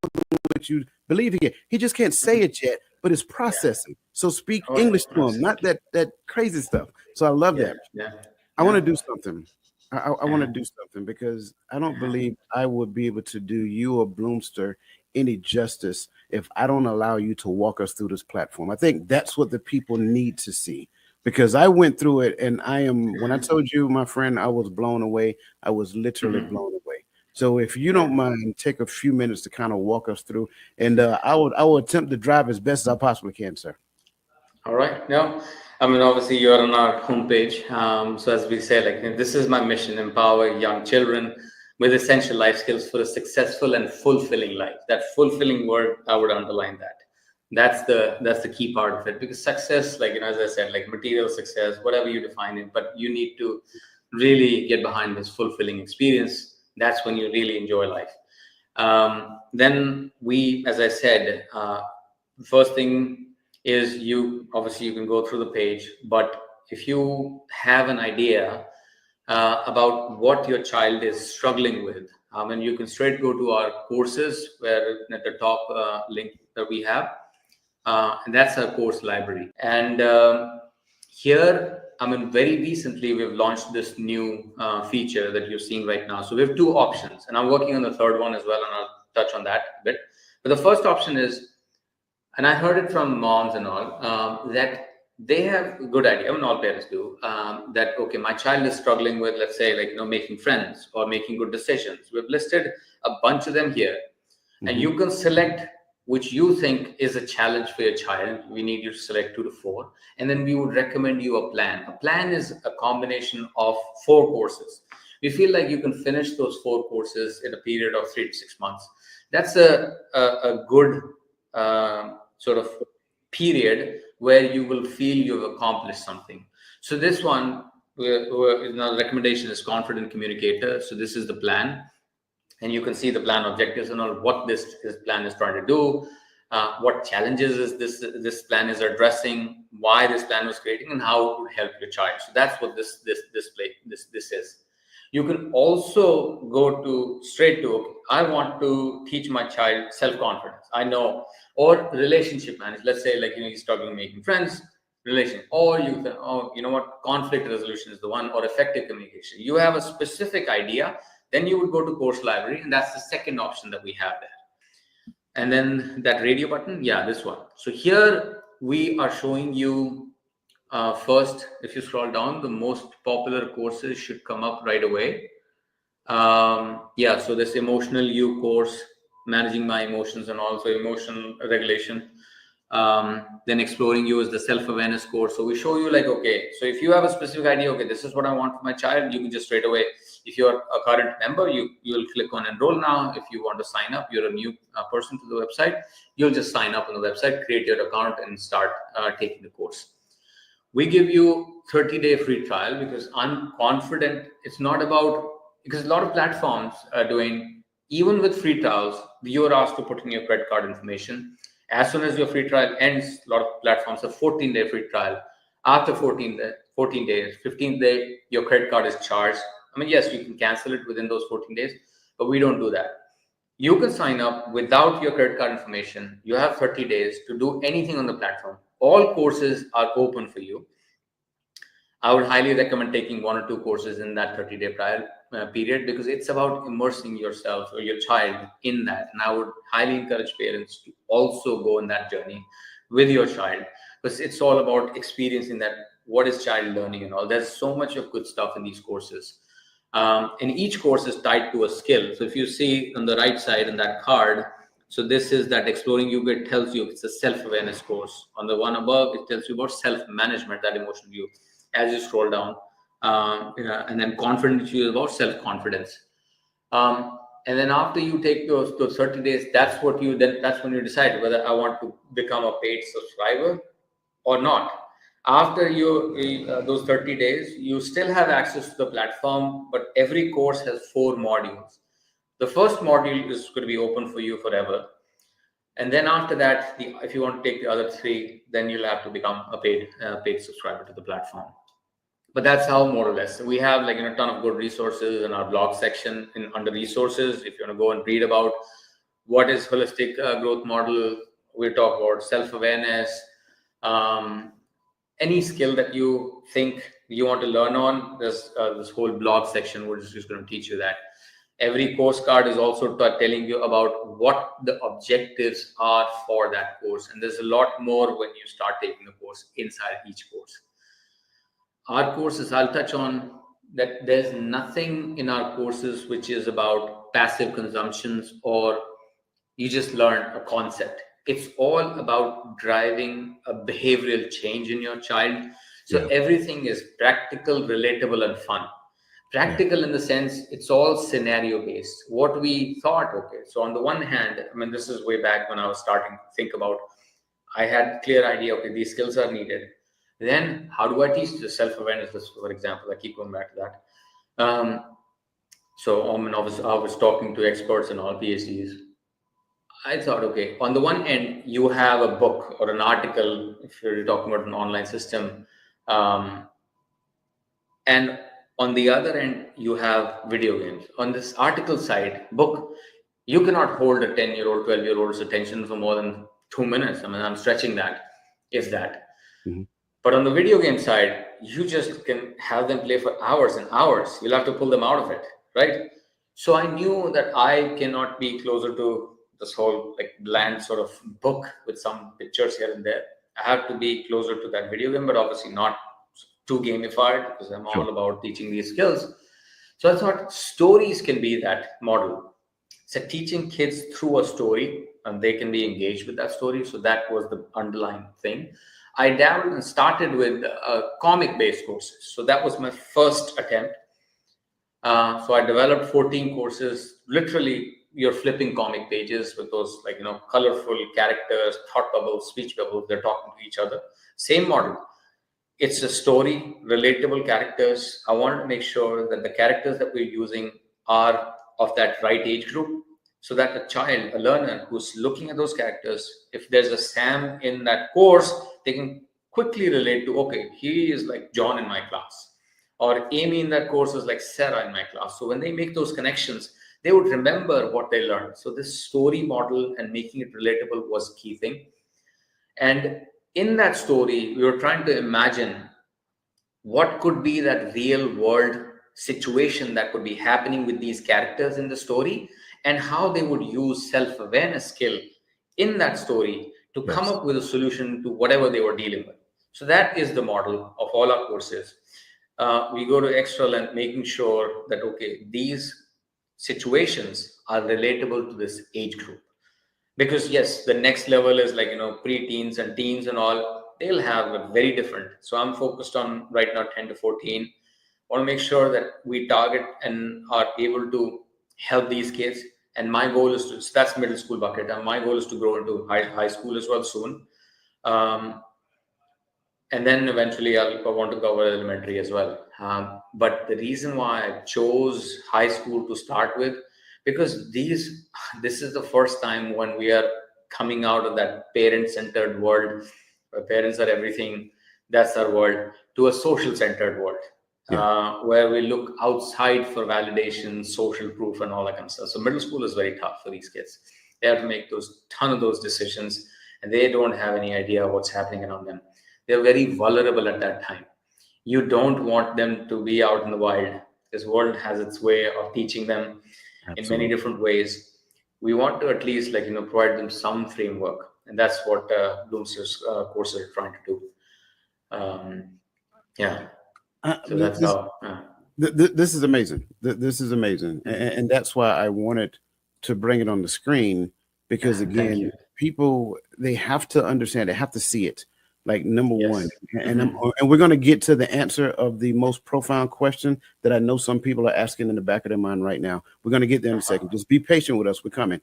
what you believe he can. He just can't say Mhm. it yet, but it's Yeah. processing. So speak Oh, English yeah, to him, not absolutely. that crazy stuff. So I love Yeah, that. yeah, I want to yeah. do something. I want to Uh-huh. do something because I don't Uh-huh. believe I would be able to do you or Bloomster any justice if I don't allow you to walk us through this platform. I think that's what the people need to see because I went through it and when I Uh-huh. told you, my friend, I was blown away. I was literally Mhm. blown away. So if you Yeah. don't mind, take a few minutes to kind of walk us through, and I will attempt to drive as best as I possibly can, sir. All right. Now, I mean, obviously, you're on our homepage. So, as we say, like, this is my mission: empower young children with essential life skills for a successful and fulfilling life. That fulfilling word, I would underline that. That's the key part of it, because success, like, as I said, like material success, whatever you define it, but you need to really get behind this fulfilling experience. That's when you really enjoy life. Then we, as I said, first thing is, you obviously you can go through the page, but if you have an idea about what your child is struggling with, and you can straight go to our courses, where at the top link that we have, and that's our course library. And here, I mean, very recently we've launched this new feature that you're seeing right now. So we have two options, and I'm working on the third one as well, and I'll touch on that a bit. But the first option is, and I heard it from moms and all, that they have a good idea. I mean, all parents do. That okay, my child is struggling with, let's say, like, making friends or making good decisions. We've listed a bunch of them here, and Hmm. you can select which you think is a challenge for your child. We need you to select 2 to 4, and then we would recommend you a plan. A plan is a combination of 4 courses. We feel like you can finish those 4 courses in a period of 3 to 6 months. That's a good sort of period where you will feel you've accomplished something. So this one, the recommendation is confident communicator. So this is the plan, and you can see the plan objectives and all, what this plan is trying to do, what challenges is this plan is addressing, why this plan was creating, and how it would help your child. So that's what this is. You can also go to straight to, okay, I want to teach my child self-confidence, I know, or relationship management. Let's say, like, he's struggling making friends, relation, or you think, oh, you know what, conflict resolution is the one, or effective communication. You have a specific idea, then you would go to course library, and that's the second option that we have there. And then that radio button, yeah, this one. So here we are showing you, first, if you scroll down, the most popular courses should come up right away. Yeah, so this emotional you course, managing my emotions, and also emotional regulation. Then exploring you is the self-awareness course. So we show you, like, okay, so if you have a specific idea, okay, this is what I want for my child, you can just straight away, if you're a current member, you'll click on enroll now. If you want to sign up, you're a new person to the website, you'll just sign up on the website, create your account, and start taking the course. We give you 30-day free trial, because I'm confident it's not about, because a lot of platforms are doing, even with free trials, you are asked to put in your credit card information. As soon as your free trial ends, a lot of platforms have 14-day free trial. After 14 days, 15th day, your credit card is charged. I mean, yes, you can cancel it within those 14 days, but we don't do that. You can sign up without your credit card information. You have 30 days to do anything on the platform. All courses are open for you. I would highly recommend taking 1 or 2 courses in that 30-day trial period, because it's about immersing yourself or your child in that. And I would highly encourage parents to also go in that journey with your child, because it's all about experiencing that, what is child learning and all. There's so much of good stuff in these courses. And each course is tied to a skill. So if you see on the right side in that card, So this is that exploring you. It tells you it's a self-awareness course. On the one above, it tells you about self-management, that emotional you. As you scroll down, and then confidence you is about self-confidence. And then after you take those 30 days, that's when you decide whether I want to become a paid subscriber or not. After those 30 days, you still have access to the platform, but every course has 4 modules. The first module is going to be open for you forever. And then after that, if you want to take the other 3, then you'll have to become a paid subscriber to the platform. But that's how, more or less. We have like a ton of good resources in our blog section under resources. If you want to go and read about what is holistic growth model, we talk about self-awareness, any skill that you think you want to learn on. There's this whole blog section which is just going to teach you that. Every course card is also telling you about what the objectives are for that course. And there's a lot more when you start taking the course inside each course. Our courses, I'll touch on that. There's nothing in our courses which is about passive consumptions or you just learn a concept. It's all about driving a behavioral change in your child. So everything is practical, relatable, and fun. Practical in the sense it's all scenario based. What we thought, okay, so on the one hand, I mean, this is way back when I was starting to think about, I had clear idea, okay, these skills are needed. Then how do I teach the self-awareness, for example? I keep going back to that. So I was talking to experts and all PhDs. I thought, okay, on the one end, you have a book or an article, if you're talking about an online system. And on the other end, you have video games. On this article side, book, you cannot hold a 10-year-old, 12-year-old's attention for more than 2 minutes. I mean, I'm stretching that, if that. Mm-hmm. But on the video game side, you just can have them play for hours and hours. You'll have to pull them out of it, right? So I knew that I cannot be closer to this whole like bland sort of book with some pictures here and there. I have to be closer to that video game, but obviously not too gamified because I'm all about teaching these skills. So I thought stories can be that model. So teaching kids through a story and they can be engaged with that story. So that was the underlying thing. I dabbled and started with comic-based courses. So that was my first attempt. So I developed 14 courses. Literally, you're flipping comic pages with those colorful characters, thought bubbles, speech bubbles. They're talking to each other. Same model. It's a story, relatable characters. I wanted to make sure that the characters that we're using are of that right age group, so that a child, a learner who's looking at those characters, if there's a Sam in that course, they can quickly relate to, okay, he is like John in my class, or Amy in that course is like Sarah in my class. So when they make those connections, they would remember what they learned. So this story model and making it relatable was key thing. And in that story, we were trying to imagine what could be that real world situation that could be happening with these characters in the story, and how they would use self-awareness skill in that story to come up with a solution to whatever they were dealing with. So that is the model of all our courses. We go to extra length, making sure that, okay, these situations are relatable to this age group. Because yes, the next level is like, pre-teens and teens and all, they'll have a very different. So I'm focused on right now 10 to 14. I want to make sure that we target and are able to help these kids. And my goal is to, so that's middle school bucket. And my goal is to grow into high school as well soon. And then eventually I want to cover elementary as well. But the reason why I chose high school to start with, because this is the first time when we are coming out of that parent-centered world, where parents are everything, that's our world, to a social-centered world, where we look outside for validation, social proof, and all that kind of stuff. So middle school is very tough for these kids. They have to make ton of those decisions, and they don't have any idea what's happening around them. They're very vulnerable at that time. You don't want them to be out in the wild. This world has its way of teaching them in many different ways. We want to at least provide them some framework, and that's what Bloomster's courses are trying to do. So that's how. This is amazing. This is amazing, and that's why I wanted to bring it on the screen, because Thank again, you. people, they have to understand, they have to see it. Like number one, Yes. and and we're going to get to the answer of the most profound question that I know some people are asking in the back of their mind right now. We're going to get there in a second. Just be patient with us. We're coming.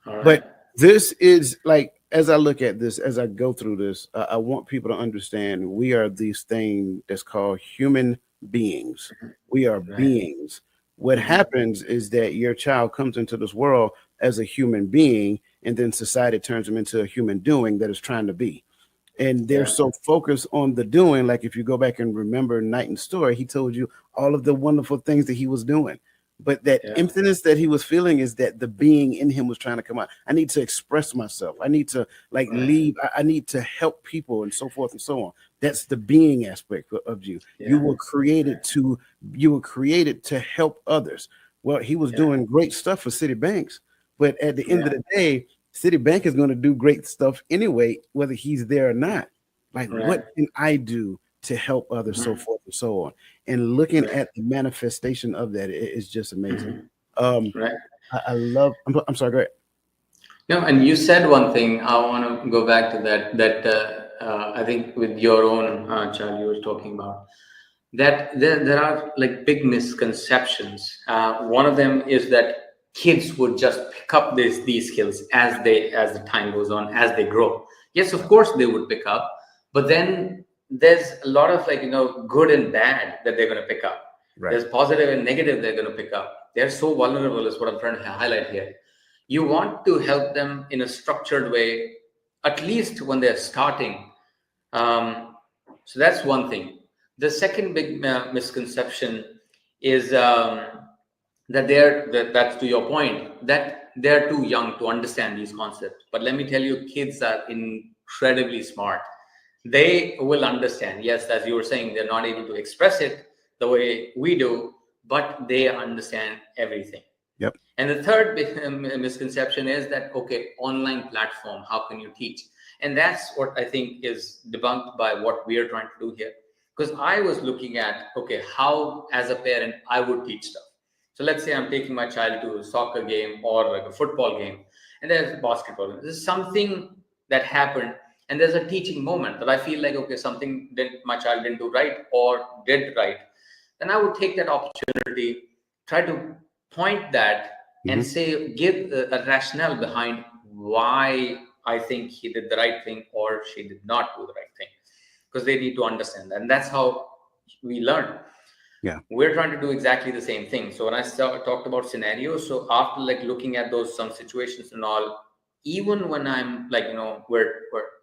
All But right. this is like, as I look at this, as I go through this, I want people to understand we are these thing that's called human beings. We are Right. beings. What Hmm. happens is that your child comes into this world as a human being, and then society turns them into a human doing that is trying to be. And they're Yeah. so focused on the doing. Like if you go back and remember Knighton's story, he told you all of the wonderful things that he was doing. But that Yeah. emptiness that he was feeling is that the being in him was trying to come out. I need to express myself. I need to like Right. leave. I need to help people and so forth and so on. That's the being aspect of you. You Yeah. were created Right. to you were created to help others. Well, he was Yeah. doing great stuff for City Banks, but at the end of Yeah. the day, Citibank is going to do great stuff anyway, whether he's there or not. Like, what Right. can I do to help others, so Hmm. forth and so on? And looking Right. at the manifestation of that is just amazing. Hmm. Um, Right. I love. I'm sorry. Go ahead. No, and you said one thing. I want to go back to that. I think with your own child, you were talking about that there are like big misconceptions. One of them is that kids would just pick up these skills as the time goes on, as they grow. Yes, of course they would pick up, but then there's a lot of like good and bad that they're going to pick up. Right. There's positive and negative they're going to pick up. They're so vulnerable, is what I'm trying to highlight here. You want to help them in a structured way, at least when they're starting. um, so that's one thing. The second big misconception is that's to your point, that they're too young to understand these concepts. But let me tell you, kids are incredibly smart. They will understand. Yes, as you were saying, they're not able to express it the way we do, but they understand everything. Yep. And the third big misconception is that, okay, online platform, how can you teach? And that's what I think is debunked by what we are trying to do here. Because I was looking at, okay, how as a parent I would teach stuff. So let's say I'm taking my child to a soccer game or like a football game, and there's basketball. There's something that happened, and there's a teaching moment that I feel like, okay, something that my child didn't do right or did right. Then I would take that opportunity, try to point that and Hmm. say, give a rationale behind why I think he did the right thing or she did not do the right thing, because they need to understand that. And that's how we learn. Yeah. We're trying to do exactly the same thing. So when I talked about scenarios, so after like looking at those some situations and all, even when I'm like, we're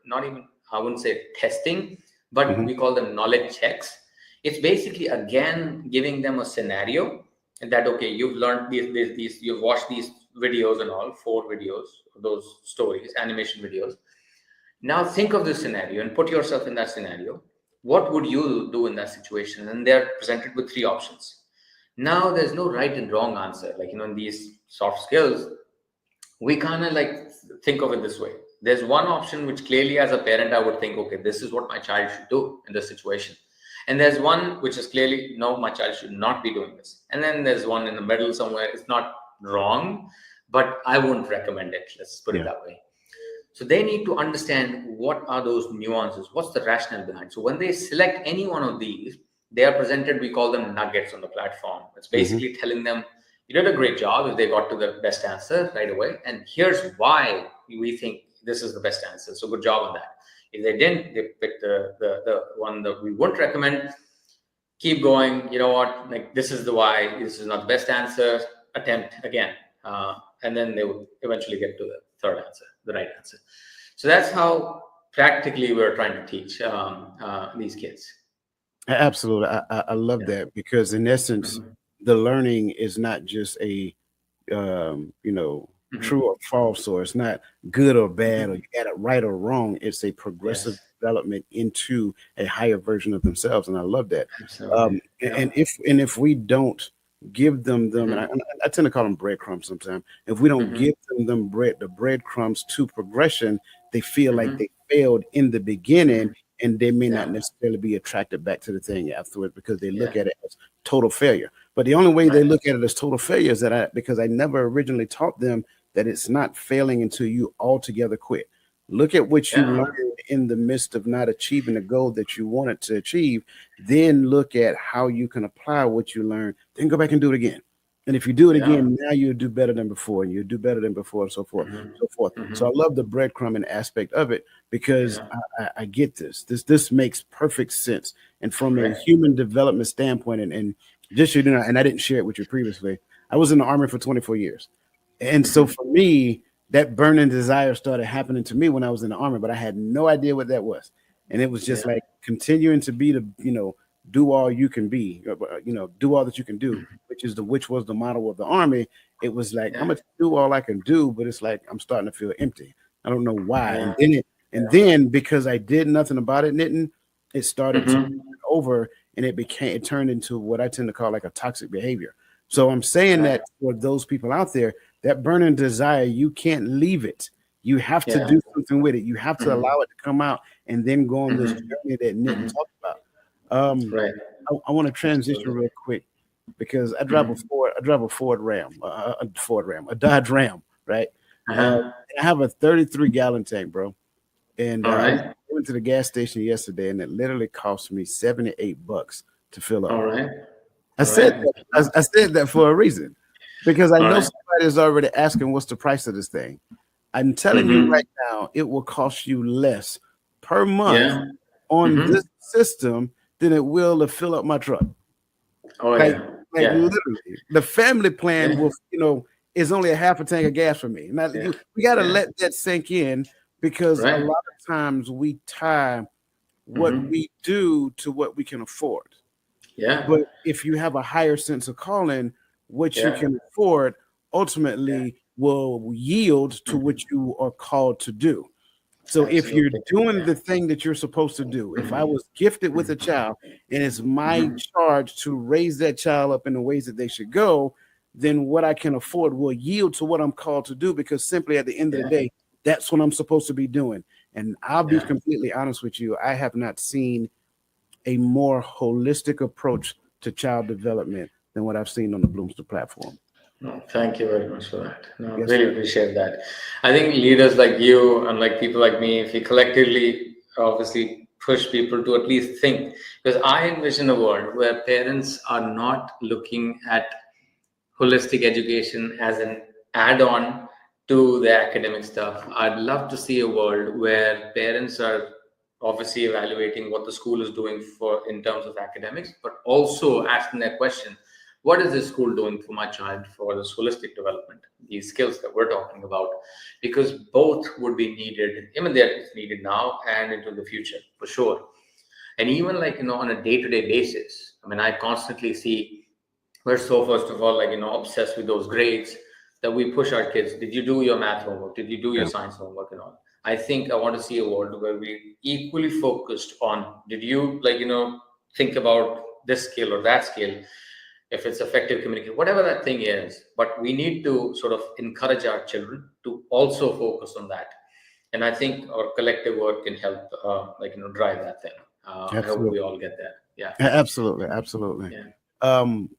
not even, I wouldn't say testing, but Hmm. we call them knowledge checks. It's basically again giving them a scenario, and that, okay, you've learned these you've watched these videos and all, 4 videos, those stories, animation videos. Now think of this scenario and put yourself in that scenario. What would you do in that situation? And they're presented with 3 options. Now there's no right and wrong answer. Like, in these soft skills, we kind of like think of it this way. There's one option which clearly, as a parent, I would think, okay, this is what my child should do in this situation. And there's one which is clearly, no, my child should not be doing this. And then there's one in the middle somewhere. It's not wrong, but I wouldn't recommend it. Let's put it Yeah. that way. So they need to understand what are those nuances, what's the rationale behind. So when they select any one of these, they are presented, we call them nuggets on the platform. It's Hmm. basically telling them, you did a great job if they got to the best answer right away. And here's why we think this is the best answer. So good job on that. If they didn't, they picked the one that we wouldn't recommend. Keep going. You know what? Like, this is the why. This is not the best answer. Attempt again. And then they would eventually get to the third answer, the right answer. So that's how practically we're trying to teach these kids. Absolutely. I love Yeah. that because in essence, Hmm. the learning is not just a Hmm. true or false, or it's not good or bad, or Hmm. you got it right or wrong. It's a progressive Yes, development into a higher version of themselves, and I love that. absolutely. Yeah. And if we don't give them, and Hmm. I tend to call them breadcrumbs sometimes. If we don't Hmm. give them the breadcrumbs to progression, they feel like Hmm. they failed in the beginning, Hmm. and they may not Yeah. necessarily be attracted back to the thing afterwards because they look Yeah. at it as total failure. But the only way they Right. look at it as total failure is because I never originally taught them that it's not failing until you altogether quit. Look at what you Yeah. learned in the midst of not achieving the goal that you wanted to achieve. Then look at how you can apply what you learned. Then go back and do it again. And if you do it Yeah. again, now you'll do better than before, and you'll do better than before, and so forth, Hmm. so forth. So Hmm. I love the breadcrumbing aspect of it because Yeah. I get this. This makes perfect sense. And from a Right. human development standpoint, and just so you know, and I didn't share it with you previously, I was in the army for 24 years. And so Hmm. for me, that burning desire started happening to me when I was in the army, but I had no idea what that was. And it was just Yeah. like continuing to be the, do all you can be, do all that you can do, Mhm. which was the model of the army. It was like I'm Yeah. gonna do all I can do, but it's like I'm starting to feel empty. I don't know why. Yeah. And then because I did nothing about it, knitting, it started to Hmm. over and it turned into what I tend to call like a toxic behavior. So I'm saying Right. that for those people out there, that burning desire, you can't leave it. You have to Yeah. do something with it. You have to Hmm. allow it to come out and then go on this Hmm. journey that Nitin Hmm. talked about. Um, Right. I want to transition Absolutely. real quick because Hmm. I drive a Ford Ram, a Dodge Ram, right? Uh-huh. I have a 33-gallon tank, bro. And All I right. went to the gas station yesterday, and it literally cost me $78 to fill up. All right. I All said right. that. I said that for a reason, because I All know right. somebody is already asking what's the price of this thing. I'm telling you Hmm. right now, it will cost you less per month Yeah. on Hmm. this system than it will to fill up my truck. Oh Like, yeah. like Yeah. literally, the family plan Yeah. will, is only a half a tank of gas for me. Now, Yeah. we got to Yeah. let that sink in because a Right. lot of times we tie what Hmm. we do to what we can afford. Yeah. But if you have a higher sense of calling, what you Yeah. can afford Yeah. ultimately will yield to what Hmm. you are called to do. So if you're Absolutely. doing Yeah. the thing that you're supposed to do, if I Hmm. was gifted with a child and it's my Hmm. charge to raise that child up in the ways that they should go, then what I can afford will yield to what I'm called to do because simply at the end of the Yeah. day, that's what I'm supposed to be doing. And I'll be Yeah. completely honest with you, I have not seen a more holistic approach to child development than what I've seen on the Bloomster platform. No, thank you very much for that. No, Yes, really sir. appreciate that. I think leaders like you and like people like me, if we collectively obviously push people to at least think, because I envision a world where parents are not looking at holistic education as an add-on to the academic stuff. I'd love to see a world where parents are obviously evaluating what the school is doing for in terms of academics, but also asking that question: what is this school doing for my child for this holistic development, these skills that we're talking about? Because both would be needed, even though it's needed now and into the future for sure. And even like on a day-to-day basis, I mean, I constantly see we're so first of all obsessed with those grades that we push our kids. Did you do your math homework? Did you do your Yeah, science homework and all? I think I want to see a world where we equally focused on, did you think about this skill or that skill, if it's effective communication, whatever that thing is. But we need to sort of encourage our children to also focus on that. And I think our collective work can help drive that thing. I hope we absolutely. all get there. Yeah. Absolutely. Absolutely. Yeah. Um,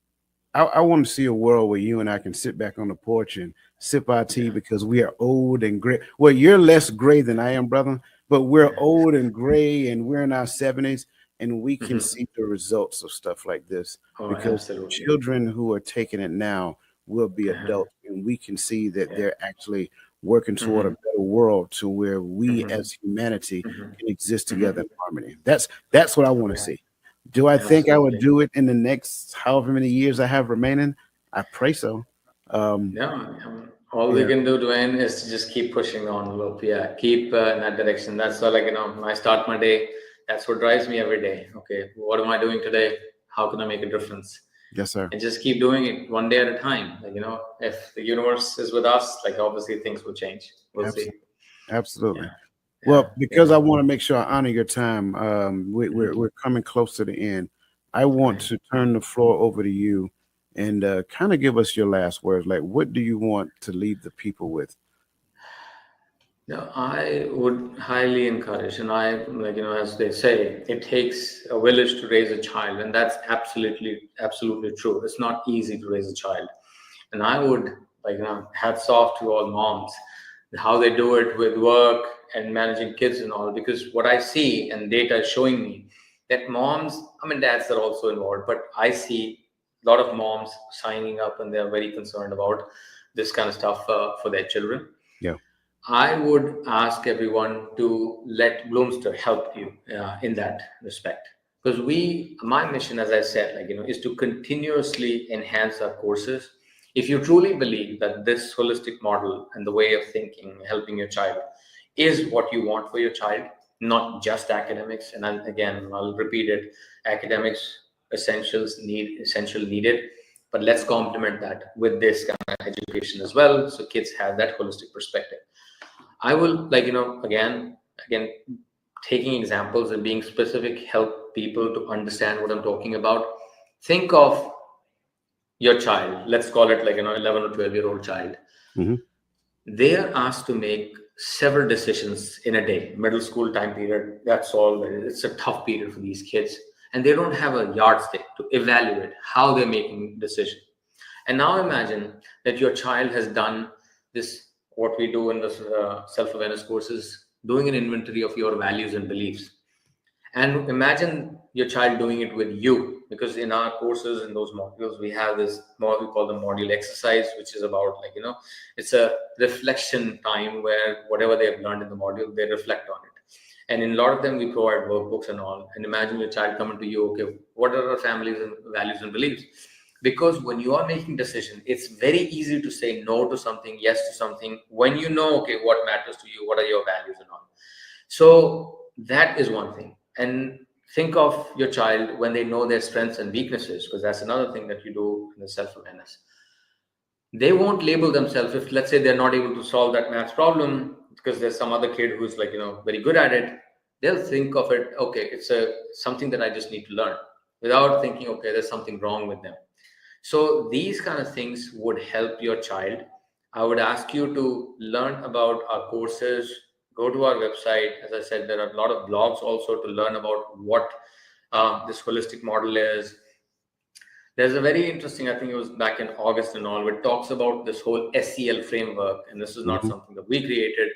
I want to see a world where you and I can sit back on the porch and sip our tea Yeah. because we are old and gray. Well, you're less gray than I am, brother, but we're old and gray and we're in our 70s and we can Hmm. see the results of stuff like this Oh, because absolutely. children who are taking it now will be Uh-huh. adults and we can see that Yeah. they're actually working toward a Hmm. better world to where we Hmm. as humanity Hmm. can exist together Hmm. in harmony. That's what I want to Yeah. see. Do I think I would Absolutely. do it in the next however many years I have remaining? I pray so. Um, No, all we yeah, can do, Dwayne, is to just keep pushing the envelope. Yeah, keep in that direction. That's all. When I start my day, that's what drives me every day. Okay, what am I doing today? How can I make a difference? yes, sir. And just keep doing it one day at a time. If the universe is with us, obviously things will change. We'll see. Absolutely, absolutely. Yeah, yeah, Well, because yeah. I want to make sure I honor your time, Mhm. we're coming close to the end. I want Right. to turn the floor over to you and kind of give us your last words. Like, what do you want to leave the people with? No, I would highly encourage, and as they say, it takes a village to raise a child, and that's absolutely, absolutely true. It's not easy to raise a child, and I would like, hats off to all moms, how they do it with work and managing kids and all. Because what I see and data is showing me that moms, I mean, dads are also involved, but I see a lot of moms signing up and they're very concerned about this kind of stuff for their children. Yeah. I would ask everyone to let Bloomster help you in that respect. Because my mission, as I said, like, is to continuously enhance our courses. If you truly believe that this holistic model and the way of thinking, helping your child, is what you want for your child, not just academics. And again, I'll repeat it: academics, essential needed. But let's complement that with this kind of education as well, so kids have that holistic perspective. I will, like, again, taking examples and being specific, help people to understand what I'm talking about. Think of your child, let's call it like, 11 or 12-year-old child. Mm-hmm. They are asked to make several decisions in a day, middle school time period. That's all. It's a tough period for these kids. And they don't have a yardstick to evaluate how they're making decisions. And now imagine that your child has done this, what we do in the self-awareness courses, doing an inventory of your values and beliefs. And imagine your child doing it with you, because in our courses, in those modules, we have this module called the module exercise, which is about, like, it's a reflection time where whatever they have learned in the module, they reflect on it. And in a lot of them, we provide workbooks and all. And imagine your child coming to you, okay, what are our families and values and beliefs? Because when you are making decisions, it's very easy to say no to something, yes to something, when you know, okay, what matters to you, what are your values and all. So that is one thing. And think of your child when they know their strengths and weaknesses, because that's another thing that you do in the self-awareness. They won't label themselves if, let's say, they're not able to solve that maths problem because there's some other kid who's, like, very good at it. They'll think of it, okay, it's something that I just need to learn, without thinking, okay, there's something wrong with them. So these kind of things would help your child. I would ask you to learn about our courses. Go to our website. As I said, there are a lot of blogs also to learn about what this holistic model is. There's a very interesting, I think it was back in August and all, where it talks about this whole SEL framework. And this is not Mm-hmm. something that we created.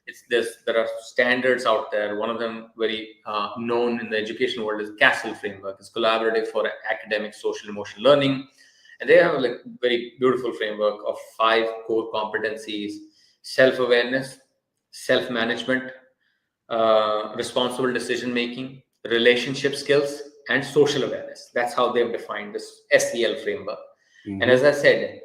It's this. There are standards out there. One of them very known in the education world is CASTLE framework. It's collaborative for academic, social, emotional learning. And they have a, like, very beautiful framework of 5 core competencies: self-awareness, self-management, responsible decision-making, relationship skills, and social awareness. That's how they've defined this SEL framework. Mm-hmm. And as I said,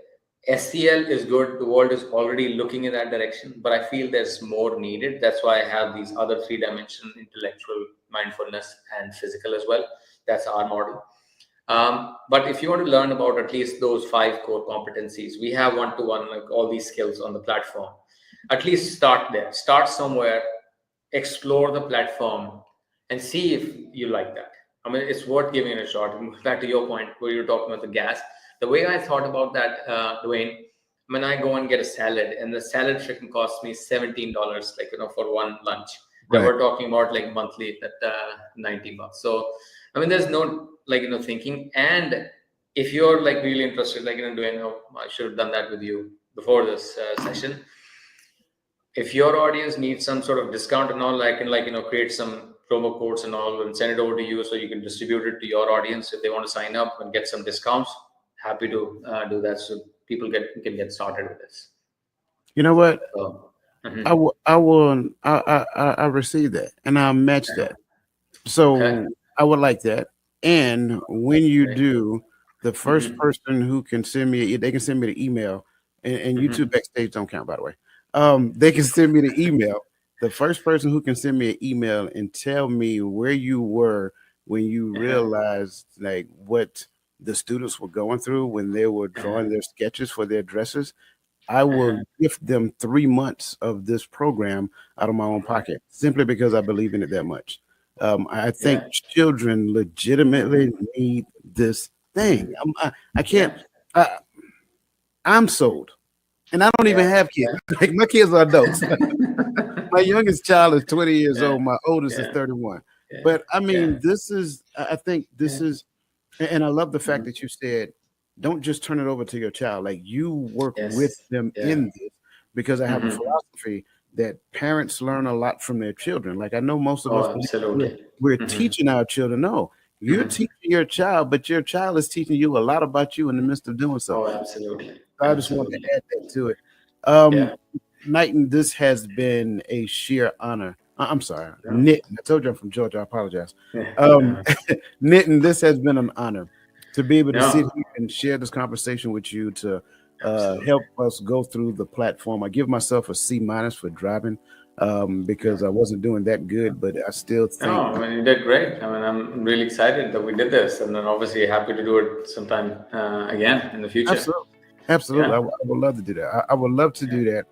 SEL is good. The world is already looking in that direction, but I feel there's more needed. That's why I have these other 3 dimensions: intellectual, mindfulness, and physical as well. That's our model. But if you want to learn about at least those 5 core competencies, we have one-to-one, like, all these skills on the platform. At least start there. Start somewhere, explore the platform, and see if you like that. I mean, it's worth giving it a shot. And back to your point where you're talking about the gas, the way I thought about that, Dwayne, when I go and get a salad, and the salad freaking costs me $17, like, for one lunch. Right. And we're talking about, like, monthly at $90. So, I mean, there's no, like, thinking. And if you're, like, really interested, like, Dwayne, I should have done that with you before this session. If your audience needs some sort of discount and all, I can, like, create some promo codes and all and send it over to you so you can distribute it to your audience if they want to sign up and get some discounts. Happy to do that, so people can get started with this. You know what? So, I receive that and I'll match that. So okay. I would like that. And when you Okay. do, the first person who can send me, they can send me the email, and YouTube Backstage don't count, by the way. They can send me the email. The first person who can send me an email and tell me where you were when you realized, like, what the students were going through when they were drawing their sketches for their dresses, I will gift them 3 months of this program out of my own pocket, simply because I believe in it that much. I think children legitimately need this thing. I can't. I'm sold, and I don't even have kids. Like, my kids are adults. My youngest child is 20 years old. My oldest is 31. But I mean, this is. I think this is, and I love the fact that you said don't just turn it over to your child. Like, you work with Yes. them Yeah. in this, because I have a Mm-hmm. philosophy that parents learn a lot from their children. Like, I know most of Oh, us believe absolutely. we're Mm-hmm. teaching our children. No, you're Mm-hmm. teaching your child, but your child is teaching you a lot about you in the midst of doing so. Oh, absolutely. So I just wanted Absolutely. to add that to it. Um, Yeah. Knighton, this has been a sheer honor. I'm sorry, Yeah. Nitin. I told you I'm from Georgia. I apologize. Yeah. Um, Nitin, this has been an honor to be able to sit Yeah. here and share this conversation with you, to Absolutely. help us go through the platform. I give myself a C minus for driving, Yeah. because I wasn't doing that good, but I still No, think I mean, you did great. I mean, I'm really excited that we did this, and then obviously happy to do it sometime again in the future. absolutely, absolutely. Yeah. I would love to do that. I would love to Yeah. do that,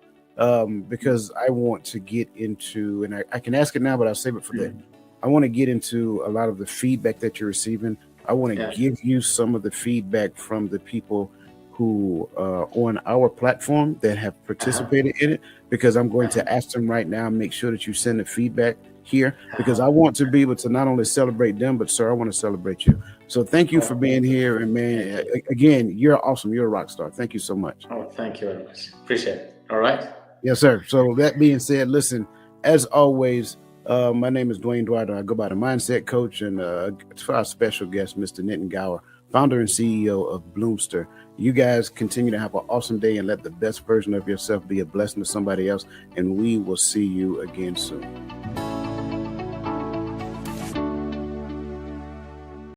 because I want to get into, and I can ask it now, but I'll save it for that. Mhm. I want to get into a lot of the feedback that you're receiving. I want to Yeah. give you some of the feedback from the people who on our platform that have Uh-huh. participated in it, because I'm going Uh-huh. to ask them right now. Make sure that you send the feedback here, because Uh-huh. I want to be able to not only celebrate them, but sir, I want to celebrate you. So thank you for Oh, being here, and thank man, you. again, you're awesome. You're a rock star. Thank you so much. Oh, thank you very much. Appreciate it. All right. Yes, sir. So that being said, listen, as always, my name is Dwayne Dwight. I go by the Mindset Coach, and for our special guest, Mr. Nitin Gower, founder and CEO of Bloomster. You guys continue to have an awesome day, and let the best version of yourself be a blessing to somebody else. And we will see you again soon.